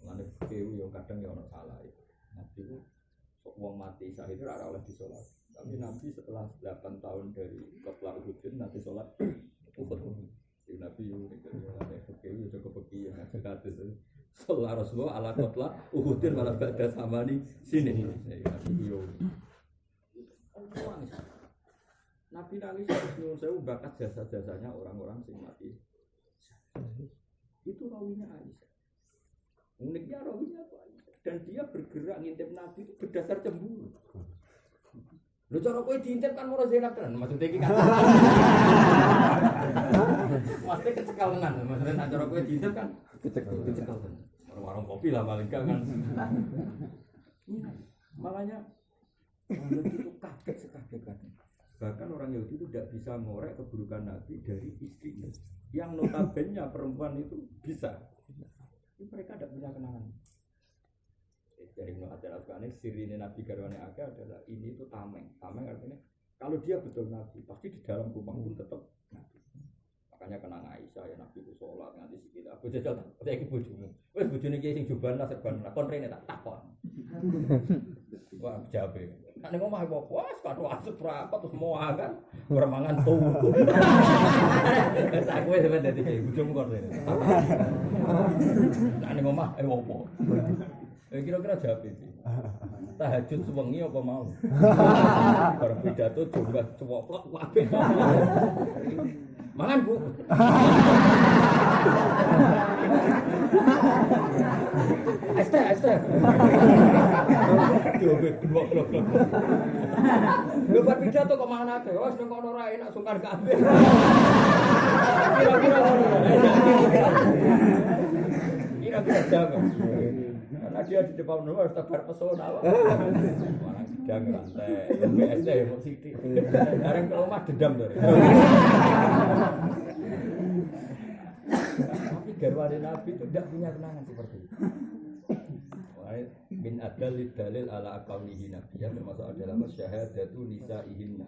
ngene kewu yo kadang yo ono salah Nabi itu wong mati syahid ora oleh disolat tapi Nabi setelah 8 tahun dari qatla uhudin nanti salat Uhud Nabi yo nek kewu yo cukup iki ya kados sallallahu Rasulullah ala qatla uhudin malah ba'da zamani sini Nabi yo Nabi nangis nyuwun sewu bakat jasa-jasanya orang-orang sing mati. Itu rawinya Aisyah. Uniknya rawinya Aisyah. Dan dia bergerak ngintip Nabi itu berdasar cemburu. Lho cara kowe diintip kan ora Zainab tenan, maksudnya iki kan. Maksudnya kecekalengan, maksudnya cara kowe diintip kan kecekalengan. Warung kopi lah paling gak kan. Makanya itu kaget sekaget-kaget. Bahkan orang Yahudi itu tidak bisa ngorek keburukan Nabi dari istrinya. Yang notabene perempuan itu bisa. Tapi mereka tidak punya kenangan. Dari Ibnu Hajar Al-Asqalani sirine Nabi garwane Aga adalah ini itu tameng. Tameng artinya kalau dia betul Nabi, pasti di dalam rumah pun tetap Nabi. Makanya kenang Aisyah ya Nabi itu sholat nganti sekitar. Aku jajal saya iki bojomu. Wis bojone iki sing jubana serban kon rene tak takon. Wah, jabe. Nek ning omah apa wis karo asuk rapat terus mau kan ora mangan tuku. Wis aku wis dadi bojomu kon rene. Nek ning omah opo? Kira-kira jawab iki. Tahajud sewengi apa mau? Bar pidato jumlah cuwoklok kabeh. Mangan Bu. Este. Dua blok. Lho bar pidato kok mangan akeh. Wes nek ono ora enak sungkan kabeh. Kira-kira jawab. Karena dia di depan rumah harus tebar pesona. Orang sidang rantai, BSD mau sidik. Bareng ke rumah dendam tuh. Tapi garwane Nabi itu tidak punya kenangan seperti itu. Min adalil dalil ala aqaulihi nabiyya termasuk adalah syahadatu nisaihinna.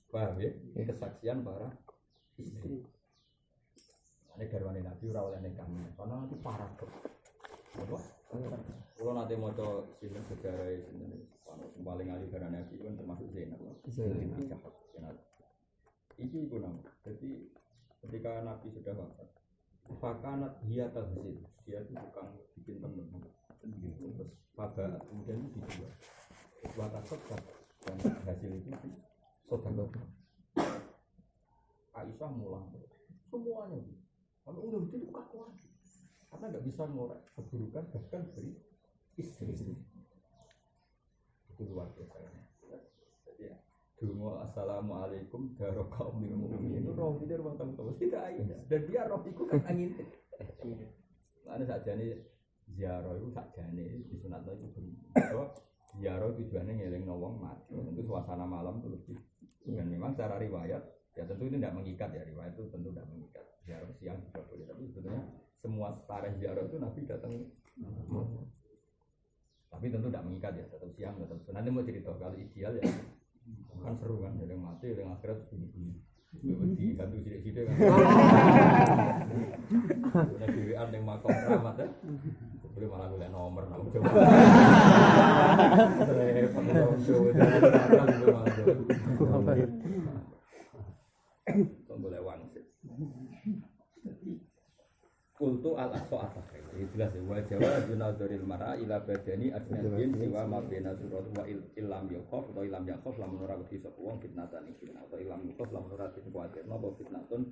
Paham ya? Kesaksian para istri. Ini garwane Nabi ora oleh nikah. Karena nanti parah kok. Apa? Kalau nanti mau sini sejarah sini, paling ahli garane Nabi kan termasuk Zainab. Iki itu nama. Jadi ketika Nabi sudah wafat, fakanat dia tahzil, dia itu tukang bikin temen. Terus pada kemudian itu dijual. Buat sodaq dan hasil itu sodaq. Aisyah mulang semuanya. Kalau udah itu kakuan. Karena nggak bisa ngorek keburukan bahkan dari istri. Itu luar biasa. Jadi dungo assalamualaikum warahmatullahi wabarakatuh. Itu roh itu ruang tamu tidak ada. Dan dia roh itu kan angin. Mana saja nih ziarah itu saja nih disunat itu benar. Ziarah tujuannya ngeling nawang mati. Tentu suasana malam itu lebih. Dan memang secara riwayat ya tentu ini tidak mengikat ya riwayat itu tentu tidak mengikat. Ziarah siang juga boleh tapi sebetulnya semua tarikh ziarah itu Nabi datang tapi tentu tidak mengikat ya tetap siang tetap nanti mau cerita kalau ideal ya kan seru kan yang mati yang akhirat bunyi-bunyi di hantu sidik-sidik kan ada dewean yang makam keramat ya boleh malah boleh nomor coba boleh wangsit. Kultu al-aqsa atakhe. Itu jelas ya. Wa jawa junadzuril mar'a ila badani ajnabin siwa ma baina surat wa illam yakhaf wa illam yakhaf lam nura wa sapa wong fitnatan iki atau illam yakhaf lam nura sing kuwatir napa fitnatun.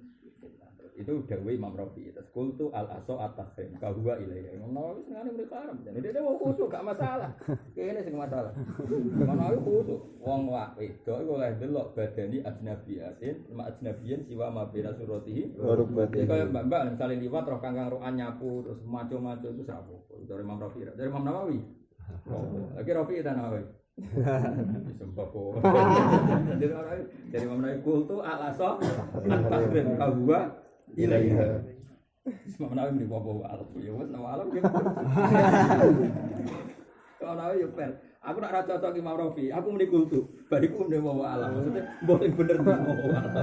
Itu dawuh Imam Rafi'i. Terus kultu al-aqsa atakhe. Kahwa ilaihi. Ngono wis ngene mriko haram. Jadi dia mau khusuk gak masalah. Kene sing masalah. Ngono khusuk. Wong wedok iku oleh delok badani ajnabiyatin, ma ajnabiyin siwa ma baina suratihi wa rukbatihi. Kaya mbak-mbak misale liwat roh kangkang rokan nyapu terus maco-maco itu sapa? Dari Imam Rafi'i. Dari Imam Nawawi. Lagi Rafi'i dan Nawawi. Sumpah kok. Dari Imam Nawawi kultu al-aqsa at-tahrim kahwa ilaiha. Imam Nawawi mriko apa alam ya wis nama alam gitu. Kalau Nawawi yo per. Aku nak ra cocok Imam Rafi'i, aku muni kultu. Bariku muni wa alam. Maksudnya mboten bener wa alam.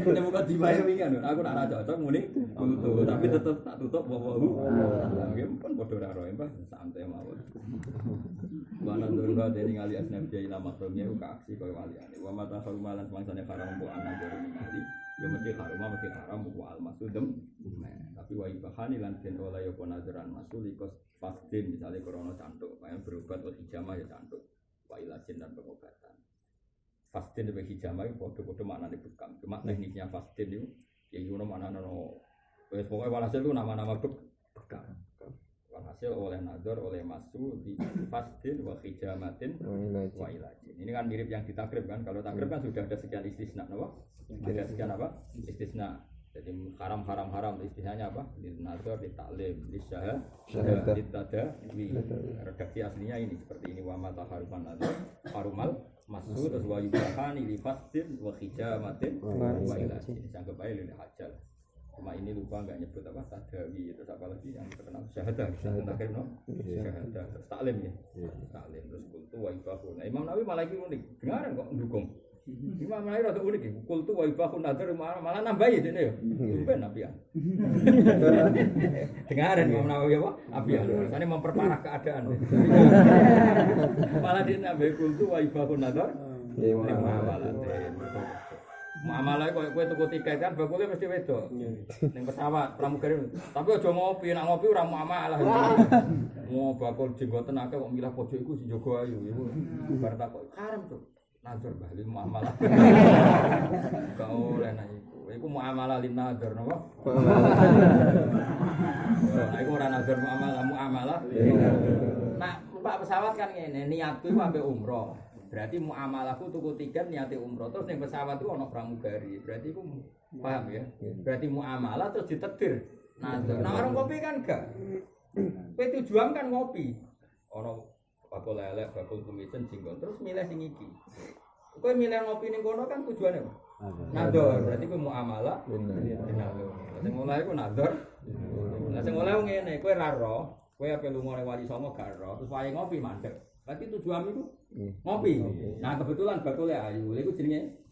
Nek bukan dibae wingi aku nak ra cocok muni kultu, tapi tetep tak tutup wa alam. Nggih pun padha ra roe, Mbah, santai mawon. Mana durga dene ngali asnabi ila makrumnya ku aksi koyo waliyane. Wa mata harumalan semangsane haram bu anak dari ngali. Ya mesti haram bu al-masudem. Tapi wa ibahani lan den ola yo ponadaran masulikos pastin misalnya corona cantuk, yang berobat atau hijamah ya cantuk, wailajin dan pengobatan. Fastin dan hijamah itu bodoh-bodoh maknanya bekam. Cuma tekniknya fastin itu, yang itu maknanya pokoknya walhasil itu nama-nama bekam. Walhasil oleh nador, oleh masu di fastin, wa hijamatin, wailajin. Ini kan mirip yang ditakrib kan? Kalau takrib kan sudah ada sekian istisna, ada sekian apa? Istisna. Jadi haram istilahnya apa? Di nazar, di taklim, di syahadah, di tadawi. Redaksi aslinya ini seperti ini wa mata haruman nazar, harumal masuk terus wa yubahani li fastin wa hijamatin wa ilahin. Sanggup aja lili hajal. Cuma ini lupa enggak nyebut apa tadawi terus apa lagi yang terkenal syahadah. Terakhir syahadah terus taklim ya. Taklim terus kultu wa ibahu. Nah Imam Nawawi malah iki unik. Dengaran kok mendukung. Imam Nawawi rada unik, kultu wa ibahun nadar malah nambahi dene yo. Tumben apian. Dengaran Imam Nawawi apa? Apian. Rasane memperparah keadaan. Malah dia nambahi kultu wa ibahun nadar. Muamalah kowe tuku tiket kan bakule mesti wedok. Ning pesawat pramugari. Tapi aja ngopi, nek ngopi ora muamalah. Mau bakul jenggoten akeh kok milah pojok iku sing jaga ayu. Bar takok haram to. Nazar bali muamalah. Kau lena iku muamalah lin nazar napa? Nah iku ora nazar muamalah. Nah, numpak pesawat kan ngene, niatku iku ambek umroh. Berarti muamalahku tuku tiket niate umroh terus ning pesawat itu ana pramugari. Berarti iku paham ya? Berarti muamalah terus ditetir. Nazar. Nah orang kopi kan gak. Kowe tujuan kan ngopi. Ana bakul lelek, bakul kumisen, jinggon, terus milih sing iki. Kowe milih ngopi ning kono kan tujuane apa? Nador, berarti kowe muamalah. Nador. Sing mulai iku nador. Lah sing mulai ngene, kowe ra ro, kowe ape lunga ning Wali Songo gak ro, terus wae ngopi mandeg. Berarti tujuanmu iku ngopi. Nah, kebetulan bakule ayu, lha iku jenenge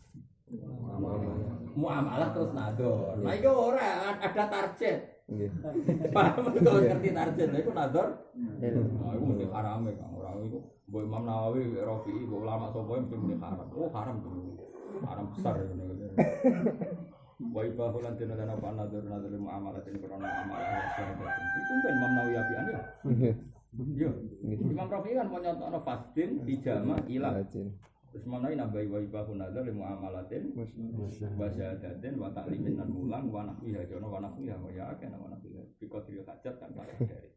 muamalah terus nador. Nah, iku ora ada target. Nggih. Paham kalau ngerti target iku nador. Nah, iku mesti haram ya, orang iku. Mbok Imam Nawawi, Rafi'i, mbok ulama sapa mesti muni haram. Oh, haram tuh. Haram besar ngene. Wa ibahu lan dene apa nador muamalah dene krono amalah. Itu kan Imam Nawawi apian ya. Yo, Imam Rafi'i kan mau nyontono fastin, hijamah, ilang. Terus mana ini nambahi wa ibahu nazar li muamalatin wa syahadatin wa ta'limin dan mulang wa nahwiha jono wa nahwiha wa ya'akan wa nahwiha bikotriyo hajat kan dari